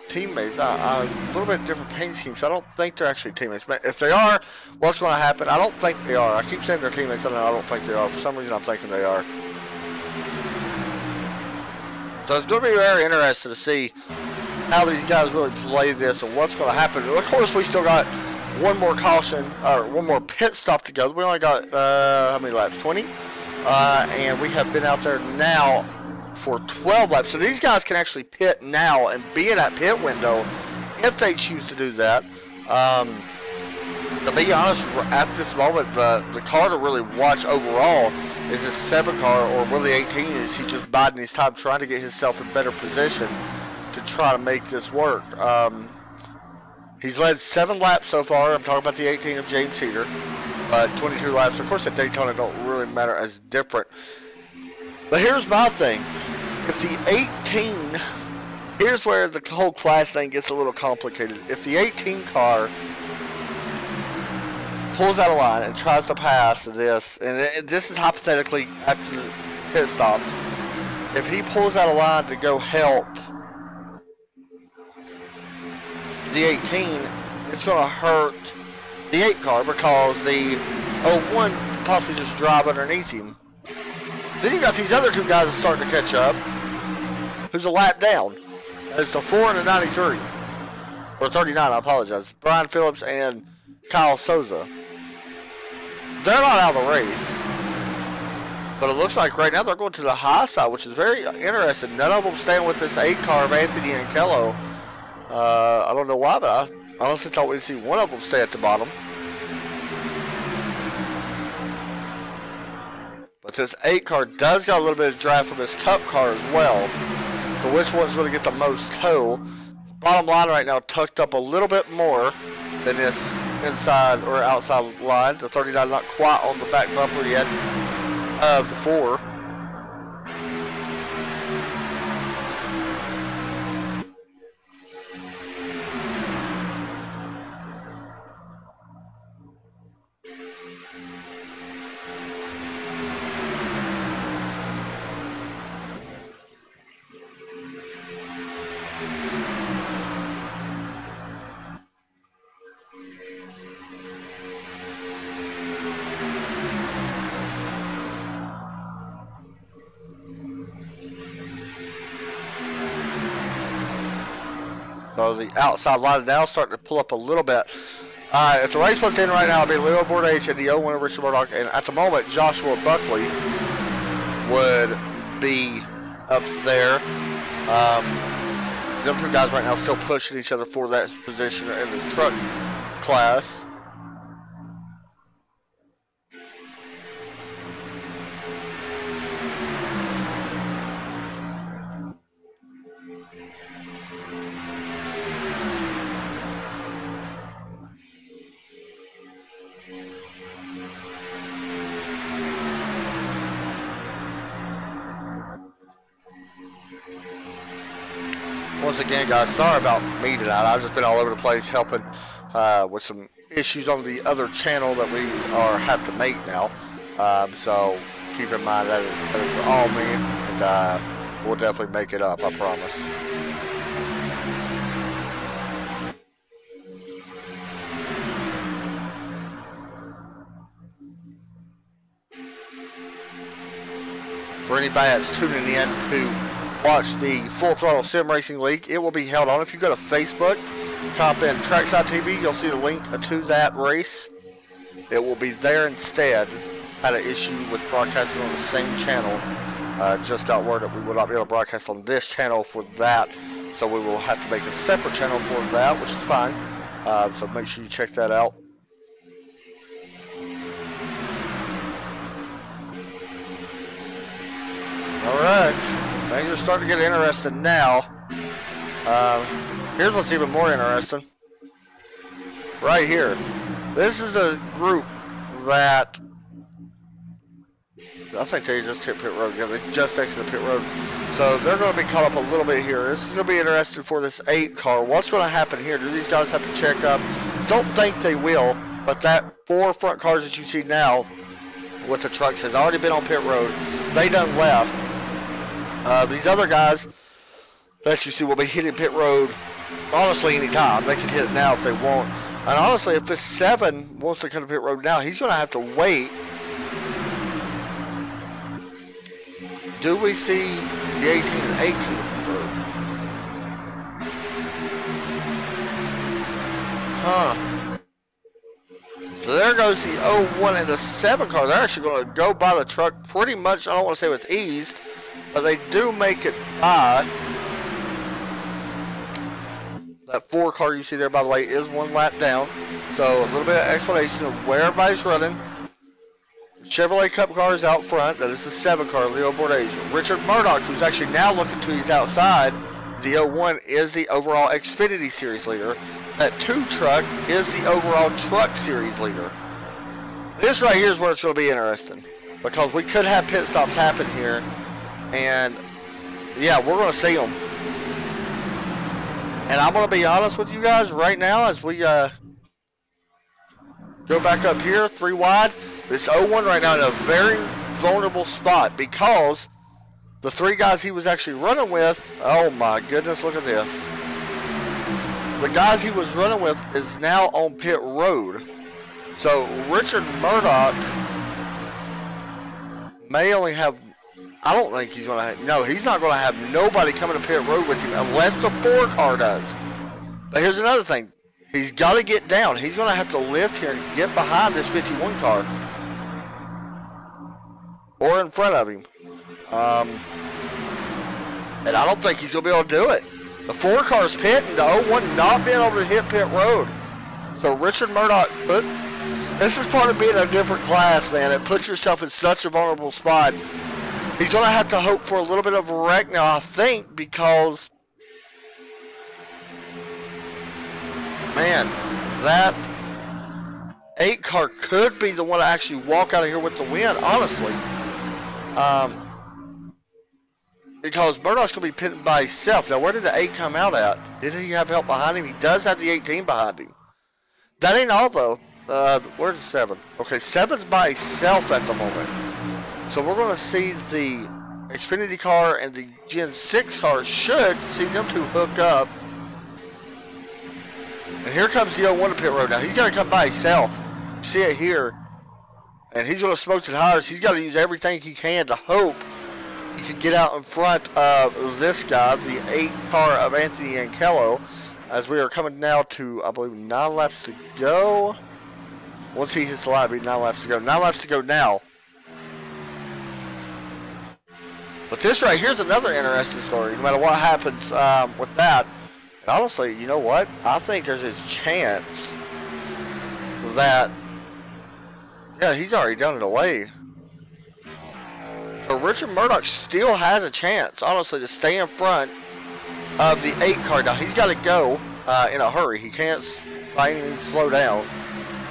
teammates. A little bit different paint scheme, so I don't think they're actually teammates. But if they are, what's going to happen? I don't think they are. I keep saying they're teammates, and I don't think they are. For some reason, I'm thinking they are. So it's going to be very interesting to see how these guys really play this and what's going to happen. Of course, we still got one more caution, or one more pit stop to go. We only got, how many laps? 20? And we have been out there now for 12 laps. So these guys can actually pit now and be in that pit window if they choose to do that. To be honest, at this moment, the car to really watch overall is this 7 car, or really 18. Is he just biding his time trying to get himself in better position to try to make this work? He's led 7 laps so far. I'm talking about the 18 of James Heater. 22 laps. Of course, at Daytona don't really matter as different. But here's my thing. If the 18, here's where the whole class thing gets a little complicated. If the 18 car pulls out of line and tries to pass this, and this is hypothetically after the pit stops, if he pulls out of line to go help the 18, it's going to hurt the 8 car because the 01 could possibly just drive underneath him. Then you got these other 2 guys starting to catch up. Who's a lap down? It's the 4 and the 93. Or 39, I apologize. Brian Phillips and Kyle Souza. They're not out of the race. But it looks like right now they're going to the high side, which is very interesting. None of them staying with this 8 car of Anthony and Kello. I don't know why, but I honestly thought we'd see one of them stay at the bottom. But this 8 car does got a little bit of drive from this Cup car as well. So which one's going to get the most tow? Bottom line right now tucked up a little bit more than this inside or outside line. The 39 not quite on the back bumper yet of the 4. So the outside line is now starting to pull up a little bit. If the race was in right now, it would be Leo Bordage and the 01 of Richard Murdoch. And at the moment, Joshua Buckley would be up there. Them 2 guys right now still pushing each other for that position in the truck class. Once again, guys, sorry about me tonight. I've just been all over the place helping with some issues on the other channel that we have to make now. So keep in mind that is all me, and we'll definitely make it up, I promise. For anybody that's tuning in who watch the Full Throttle Sim Racing League, it will be held on. If you go to Facebook, type in Trackside TV, you'll see the link to that race. It will be there instead. Had an issue with broadcasting on the same channel. Just got word that we will not be able to broadcast on this channel for that, so we will have to make a separate channel for that, which is fine. So make sure you check that out. All right. Things are starting to get interesting now. Here's what's even more interesting. Right here. This is the group that I think they just hit pit road. Yeah, they just exited pit road. So they're going to be caught up a little bit here. This is going to be interesting for this 8 car. What's going to happen here? Do these guys have to check up? Don't think they will, but that 4 front cars that you see now with the trucks has already been on pit road. They done left. These other guys that you see will be hitting pit road honestly anytime. They can hit it now if they want. And honestly, if this 7 wants to come to pit road now, he's going to have to wait. Do we see the 18 and 8 come to pit road? Huh. So there goes the 01 and the 7 car. They're actually going to go by the truck pretty much, I don't want to say with ease, but they do make it by. That 4 car you see there, by the way, is 1 lap down. So a little bit of explanation of where everybody's running. Chevrolet Cup car is out front. That is the 7 car, Leo Bordage. Richard Murdoch, who's actually now looking to his outside. The 01 is the overall Xfinity Series leader. That 2 truck is the overall Truck Series leader. This right here is where it's going to be interesting, because we could have pit stops happen here. And yeah, we're going to see them. And I'm going to be honest with you guys right now as we go back up here, 3 wide. This 01 right now in a very vulnerable spot because the 3 guys he was actually running with, oh my goodness, look at this. The guys he was running with is now on pit road. So Richard Murdoch may only have, I don't think he's going to have, no, he's not going to have nobody coming to pit road with him unless the 4 car does. But here's another thing. He's got to get down. He's going to have to lift here and get behind this 51 car. Or in front of him. And I don't think he's going to be able to do it. The 4 car's pitting, the 01 not being able to hit pit road. So Richard Murdoch, this is part of being a different class, man. It puts yourself in such a vulnerable spot. He's going to have to hope for a little bit of a wreck now, I think, because, man, that 8 car could be the one to actually walk out of here with the win, honestly. Because Murdoch's going to be pitting by himself. Now, where did the 8 come out at? Did he have help behind him? He does have the 18 behind him. That ain't all, though. Where's the 7? Okay, 7's by himself at the moment. So we're going to see the Xfinity car and the Gen 6 car should see them 2 hook up. And here comes the 01 to pit road. Now, he's got to come by himself. You see it here. And he's going to smoke to the tires. He's got to use everything he can to hope he can get out in front of this guy, the 8 car of Anthony Ankello, as we are coming now to, I believe, 9 laps to go. Once he hits the line, it'll be 9 laps to go. 9 laps to go now. But this right here is another interesting story, no matter what happens with that. And honestly, you know what? I think there's a chance that, yeah, he's already done it away. So Richard Murdoch still has a chance, honestly, to stay in front of the 8 car. Now, he's got to go in a hurry. He can't by any means slow down.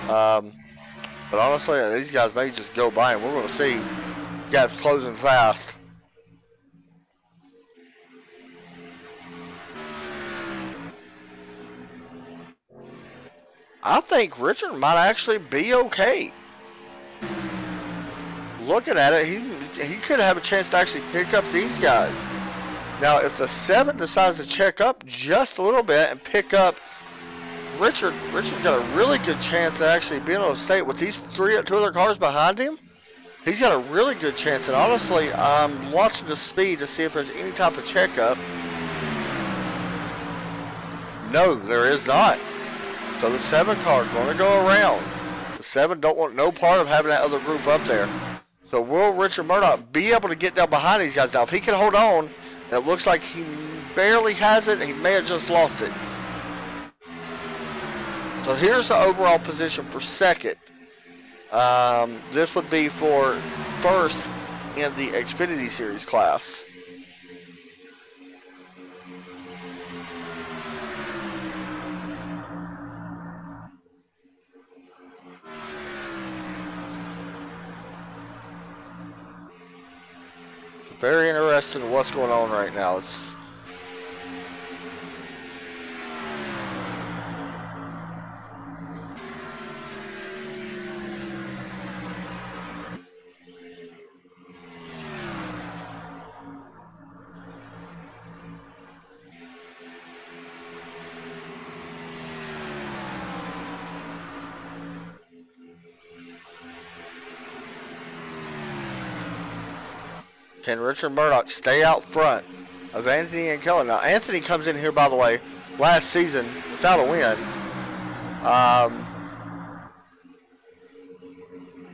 But honestly, these guys may just go by, and we're going to see gaps closing fast. I think Richard might actually be okay. Looking at it, he could have a chance to actually pick up these guys. Now, if the 7 decides to check up just a little bit and pick up Richard's got a really good chance of actually being able to stay with these 2 other cars behind him. He's got a really good chance, and honestly, I'm watching the speed to see if there's any type of checkup. No, there is not. So the 7 car going to go around. The 7 don't want no part of having that other group up there. So will Richard Murdoch be able to get down behind these guys? Now, if he can hold on, and it looks like he barely has it, he may have just lost it. So here's the overall position for second. This would be for first in the Xfinity Series class. It's very interesting what's going on right now. It's Can Richard Murdoch stay out front of Anthony Ankello? Now, Anthony comes in here, by the way, last season without a win.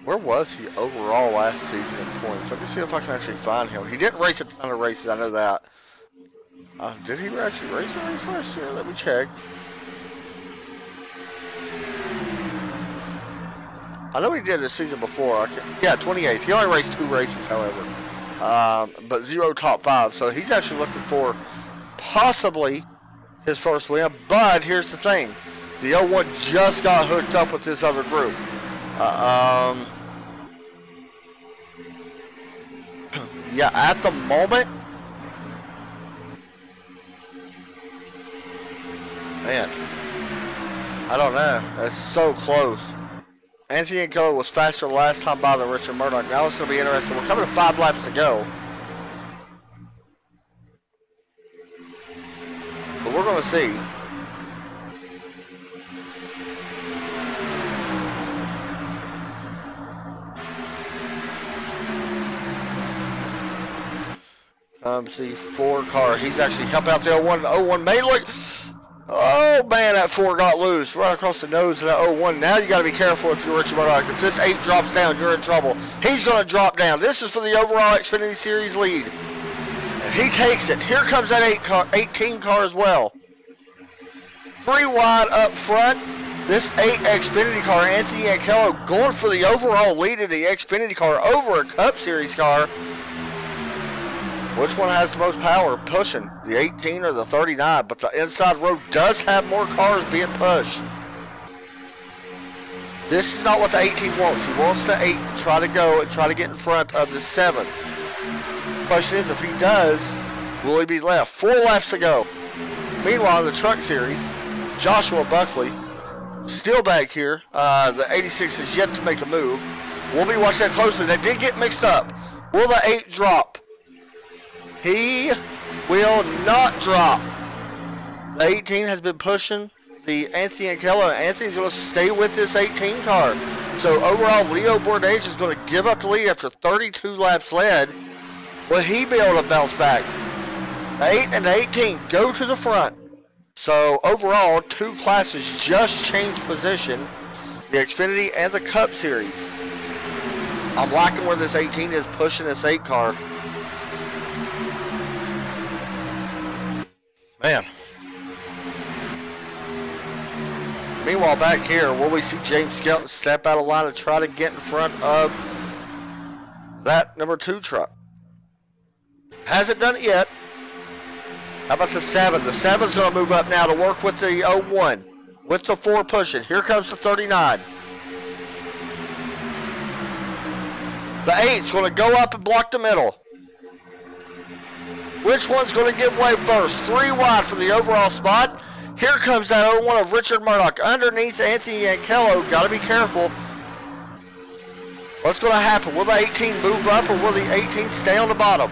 Where was he overall last season in points? Let me see if I can actually find him. He didn't race a ton of races, I know that. Did he actually race a race last year? Let me check. I know he did the season before. Yeah, 28th. He only raced 2 races, however. But 0 top 5. So he's actually looking for possibly his first win. But here's the thing. The 01 just got hooked up with this other group. Yeah, at the moment, man, I don't know. It's so close. Anthony Ankello was faster last time by than Richard Murdoch. Now it's going to be interesting. We're coming to 5 laps to go. But we're going to see. comes the 4 car. He's actually helping out the 01. The 01 may look. Oh man, that 4 got loose right across the nose of that 01. Now you got to be careful if you're Richard Murdoch. If this 8 drops down, you're in trouble. He's going to drop down. This is for the overall Xfinity Series lead. And he takes it. Here comes that 18 car as well. 3 wide up front. This 8 Xfinity car, Anthony Ankello, going for the overall lead of the Xfinity car over a Cup Series car. Which one has the most power pushing, the 18 or the 39? But the inside row does have more cars being pushed. This is not what the 18 wants. He wants the 8 to try to go and try to get in front of the 7. Question is, if he does, will he be left? 4 laps to go. Meanwhile, in the Truck Series, Joshua Buckley, still back here. The 86 is yet to make a move. We'll be watching that closely. They did get mixed up. Will the 8 drop? He will not drop. The 18 has been pushing the Anthony Ankello. Anthony's going to stay with this 18 car. So overall, Leo Bourdage is going to give up the lead after 32 laps led. Will he be able to bounce back? The 8 and the 18 go to the front. So overall, 2 classes just changed position. The Xfinity and the Cup Series. I'm liking where this 18 is pushing this 8 car. Man. Meanwhile, back here, will we see James Skelton step out of line and try to get in front of that number 2 truck? Hasn't done it yet. How about the 7? The 7's going to move up now to work with the 01. With the 4 pushing. Here comes the 39. The 8's going to go up and block the middle. Which one's going to give way first? 3 wide for the overall spot. Here comes that 01 of Richard Murdoch underneath Anthony Ankello. Got to be careful. What's going to happen? Will the 18 move up or will the 18 stay on the bottom?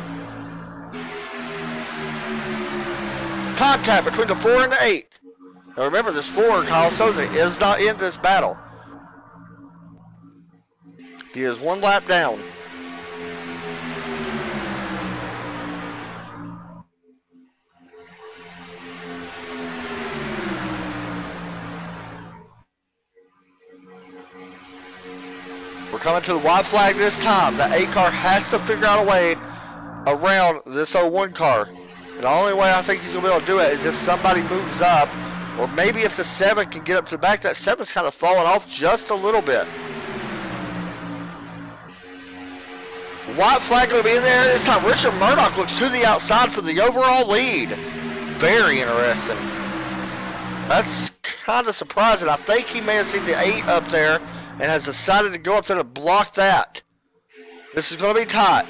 Contact between the 4 and the 8. Now remember, this 4, Kyle Souza, is not in this battle. He is 1 lap down. We're coming to the white flag this time. The 8 car has to figure out a way around this 01 car. And the only way I think he's going to be able to do it is if somebody moves up, or maybe if the 7 can get up to the back. That 7's kind of falling off just a little bit. White flag going to be in there this time. Richard Murdoch looks to the outside for the overall lead. Very interesting. That's kind of surprising. I think he may have seen the 8 up there and has decided to go up there to block that. This is going to be tight.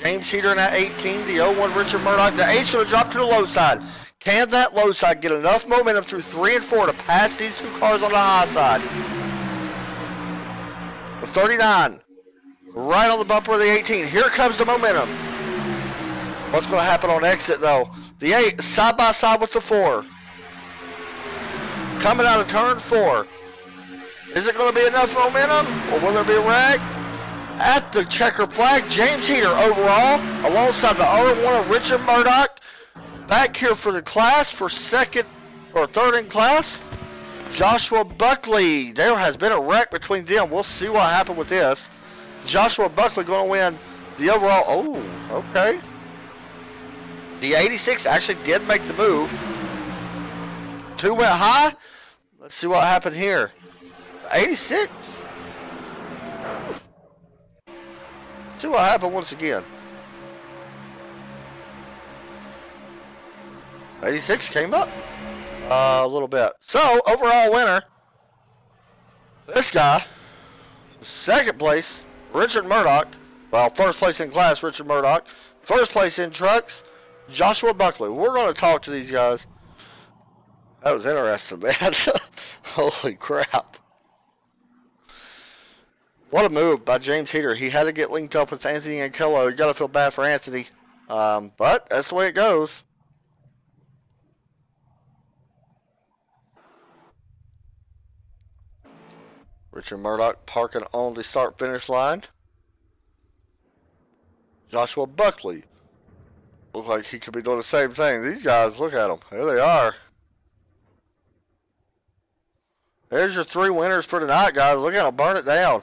James Heater in that 18, the 01 Richard Murdoch. The 8's going to drop to the low side. Can that low side get enough momentum through 3 and 4 to pass these 2 cars on the high side? The 39, right on the bumper of the 18. Here comes the momentum. What's going to happen on exit, though? The 8 side by side with the 4. Coming out of turn 4. Is it going to be enough momentum, or will there be a rag? At the checker flag, James Heater overall, alongside the R1 of Richard Murdoch. Back here for the class, for 2nd or 3rd in class, Joshua Buckley. There has been a wreck between them. We'll see what happened with this. Joshua Buckley going to win the overall. Oh, okay. The 86 actually did make the move. 2 went high. Let's see what happened here. 86. See what happened once again. 86 came up a little bit. So, overall winner, this guy, 2nd place, Richard Murdoch. Well, 1st place in class, Richard Murdoch. 1st place in trucks, Joshua Buckley. We're going to talk to these guys. That was interesting, man. Holy crap. What a move by James Heater. He had to get linked up with Anthony Ankello. You got to feel bad for Anthony. But that's the way it goes. Richard Murdoch parking on the start-finish line. Joshua Buckley. Looks like he could be doing the same thing. These guys, look at them. Here they are. There's your 3 winners for tonight, guys. Look at them burn it down.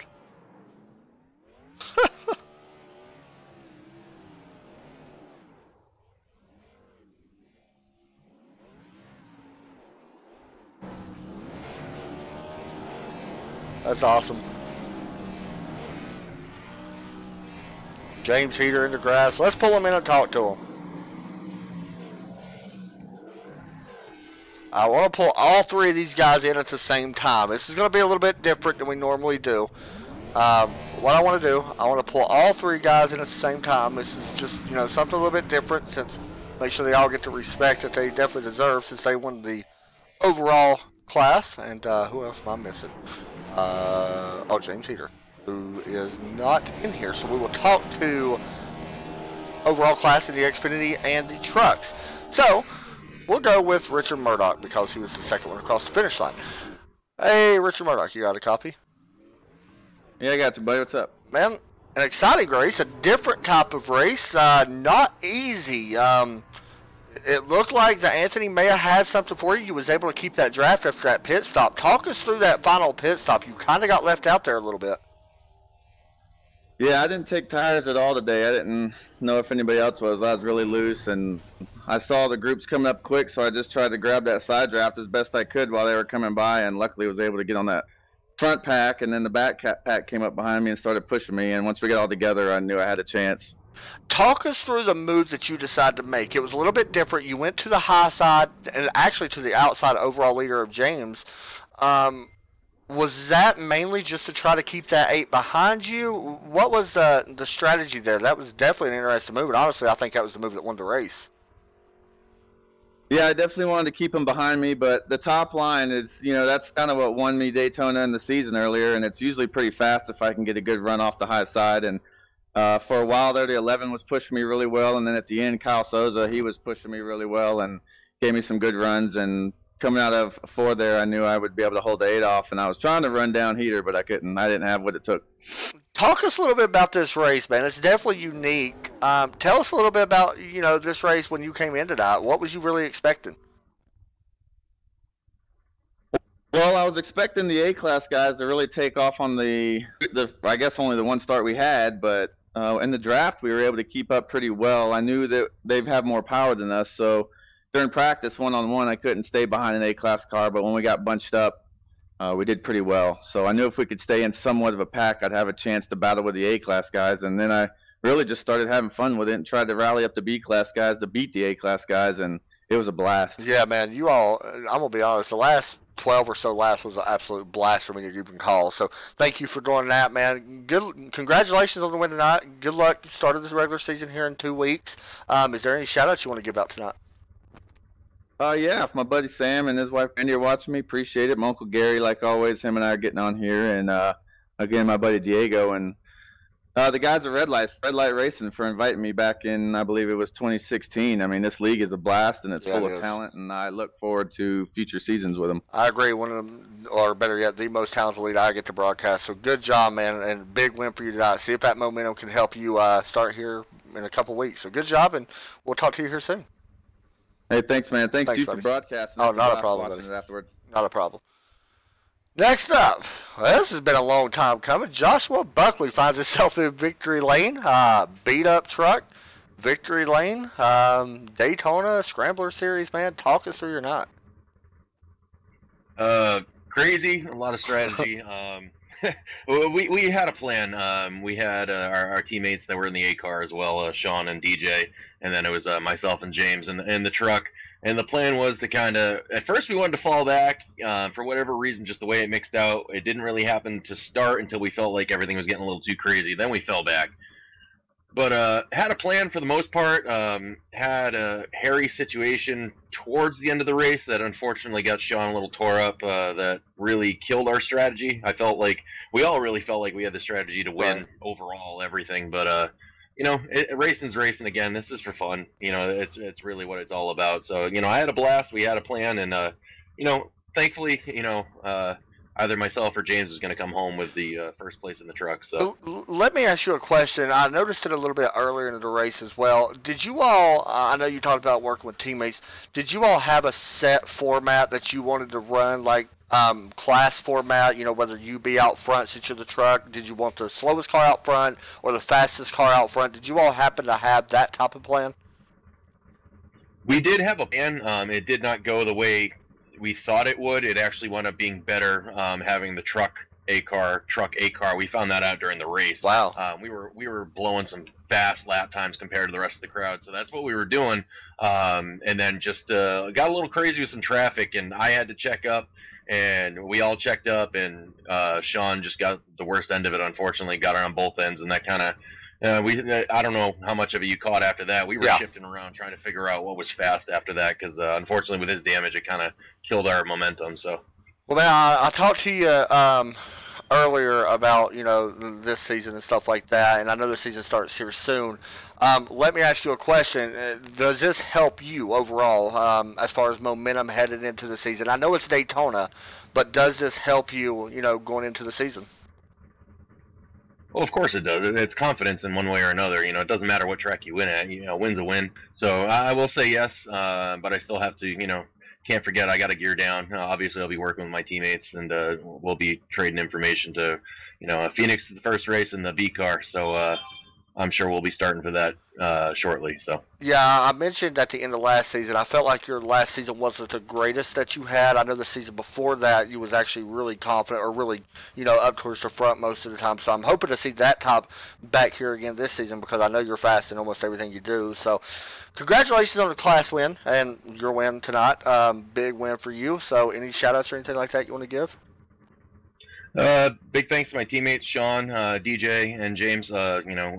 That's awesome. James Heater in the grass. Let's pull him in and talk to him. I want to pull all 3 of these guys in at the same time. This is going to be a little bit different than we normally do. What I want to do, I want to pull all 3 guys in at the same time. This is just, something a little bit different, since make sure they all get the respect that they definitely deserve, since they won the overall class. And who else am I missing? James Heater, who is not in here. So we will talk to overall class in the Xfinity and the trucks. So we'll go with Richard Murdoch because he was the second one across the finish line. Hey, Richard Murdoch, you got a copy? Yeah, I got you, buddy. What's up? Man, an exciting race, a different type of race, not easy. It looked like that Anthony may have had something for you. You was able to keep that draft after that pit stop. Talk us through that final pit stop. You kind of got left out there a little bit. Yeah, I didn't take tires at all today. I didn't know if anybody else was. I was really loose, and I saw the groups coming up quick, so I just tried to grab that side draft as best I could while they were coming by, and luckily was able to get on that front pack, and then the back pack came up behind me and started pushing me, and once we got all together, I knew I had a chance. Talk us through the move that you decided to make. It was a little bit different. You went to the high side and actually to the outside overall leader of James. Was that mainly just to try to keep that 8 behind you? What was the strategy there? That was definitely an interesting move, and honestly, I think that was the move that won the race. Yeah, I definitely wanted to keep him behind me, but the top line is, that's kind of what won me Daytona in the season earlier, and it's usually pretty fast if I can get a good run off the high side. And for a while there, the 11 was pushing me really well, and then at the end, Kyle Souza, he was pushing me really well and gave me some good runs. And coming out of 4 there, I knew I would be able to hold the 8 off, and I was trying to run down Heater, but I couldn't. I didn't have what it took. Talk us a little bit about this race, man. It's definitely unique. Tell us a little bit about, this race when you came into that. What was you really expecting? Well, I was expecting the A-class guys to really take off on the I guess only the one start we had, but in the draft we were able to keep up pretty well. I knew that they have more power than us, so during practice one-on-one I couldn't stay behind an A-class car, but when we got bunched up, we did pretty well. So I knew if we could stay in somewhat of a pack, I'd have a chance to battle with the A-class guys, and then I really just started having fun with it and tried to rally up the B-class guys to beat the A-class guys, and it was a blast. Yeah, man, I'm going to be honest, the last 12 or so laps was an absolute blast for me to even call. So thank you for doing that, man. Congratulations on the win tonight. Good luck. You started this regular season here in 2 weeks. Is there any shout outs you want to give out tonight? Yeah, if my buddy Sam and his wife Randy are watching me, appreciate it. My Uncle Gary, like always, him and I are getting on here. And again, my buddy Diego and the guys at RedLight Racing for inviting me back in, I believe it was 2016. I mean, this league is a blast, and it's full of talent, and I look forward to future seasons with them. I agree. One of them, or better yet, the most talented lead I get to broadcast. So good job, man, and big win for you tonight. See if that momentum can help you start here in a couple weeks. So good job, and we'll talk to you here soon. Hey, thanks, man. Thanks to you for broadcasting. Oh, not a problem, buddy. Not a problem. Next up, well, this has been a long time coming. Joshua Buckley finds himself in victory lane. Beat up truck, victory lane, Daytona Scrambler Series. Man, talk us through your night. Crazy, a lot of strategy. We had a plan. We had our teammates that were in the A car as well, Sean and DJ, and then it was myself and James in the truck. And the plan was to kind of, at first we wanted to fall back for whatever reason, just the way it mixed out. It didn't really happen to start until we felt like everything was getting a little too crazy. Then we fell back. But had a plan for the most part. Had a hairy situation towards the end of the race that unfortunately got Sean a little tore up. That really killed our strategy. I felt like we all really felt like we had the strategy to win overall everything. But racing's racing again. This is for fun. It's really what it's all about. So I had a blast. We had a plan, and thankfully, either myself or James is going to come home with the first place in the truck. So let me ask you a question. I noticed it a little bit earlier in the race as well. Did you all, I know you talked about working with teammates, did you all have a set format that you wanted to run, like class format, whether you be out front since you're the truck? Did you want the slowest car out front or the fastest car out front? Did you all happen to have that type of plan? we did have a plan. It did not go the way we thought it would. It actually wound up being better having the truck A car. We found that out during the race. Wow. We were blowing some fast lap times compared to the rest of the crowd, so that's what we were doing. And then just got a little crazy with some traffic, and I had to check up, and we all checked up, and Sean just got the worst end of it. Unfortunately, got her on both ends, and that kind of. I don't know how much of it you caught after that. We were shifting around trying to figure out what was fast after that because unfortunately with his damage it kind of killed our momentum. So, well, man, I talked to you earlier about this season and stuff like that, and I know the season starts here soon. Let me ask you a question: does this help you overall as far as momentum headed into the season? I know it's Daytona, but does this help you, going into the season? Well, of course it does. It's confidence in one way or another. It doesn't matter what track you win at. Win's a win. So I will say yes, but I still have to, can't forget I got to gear down. Obviously, I'll be working with my teammates, and we'll be trading information to, Phoenix is the first race in the B car. So I'm sure we'll be starting for that shortly. So yeah, I mentioned at the end of last season, I felt like your last season wasn't the greatest that you had. I know the season before that you was actually really confident or really, up towards the front most of the time. So I'm hoping to see that top back here again this season because I know you're fast in almost everything you do. So congratulations on the class win and your win tonight. Big win for you. So any shout outs or anything like that you want to give? Big thanks to my teammates, Sean, DJ, and James.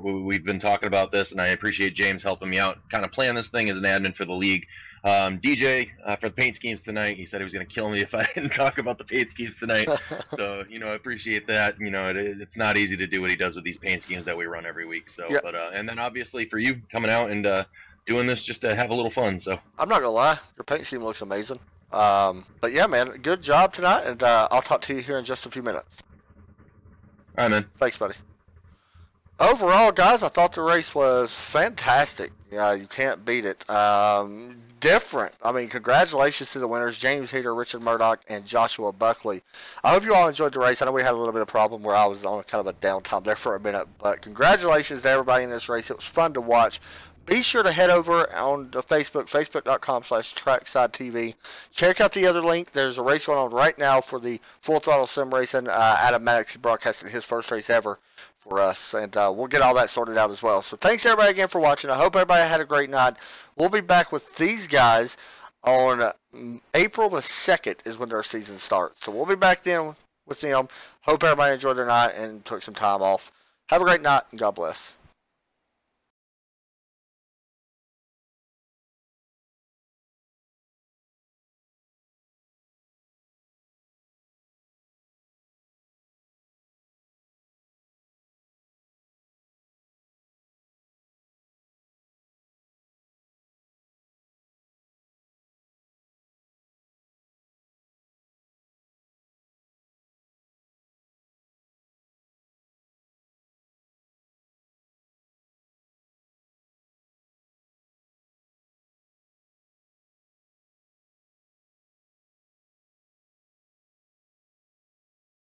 We've been talking about this, and I appreciate James helping me out, kind of plan this thing as an admin for the league. DJ, for the paint schemes tonight, he said he was going to kill me if I didn't talk about the paint schemes tonight. So, I appreciate that. It's not easy to do what he does with these paint schemes that we run every week. So, yep. But and then obviously for you coming out and doing this just to have a little fun. So I'm not gonna lie, your paint scheme looks amazing. But yeah, man, good job tonight, and I'll talk to you here in just a few minutes. All right, man. Thanks, buddy. Overall, guys, I thought the race was fantastic. Yeah, you can't beat it. Different. I mean, congratulations to the winners, James Heater, Richard Murdoch, and Joshua Buckley. I hope you all enjoyed the race. I know we had a little bit of problem where I was on kind of a downtime there for a minute, but congratulations to everybody in this race. It was fun to watch. Be sure to head over on the facebook.com/TracksideTV. Check out the other link. There's a race going on right now for the Full Throttle Sim Racing. Adam Maddox is broadcasting his first race ever for us, and we'll get all that sorted out as well. So thanks everybody again for watching. I hope everybody had a great night. We'll be back with these guys on April the 2nd is when their season starts. So we'll be back then with them. Hope everybody enjoyed their night and took some time off. Have a great night, and God bless.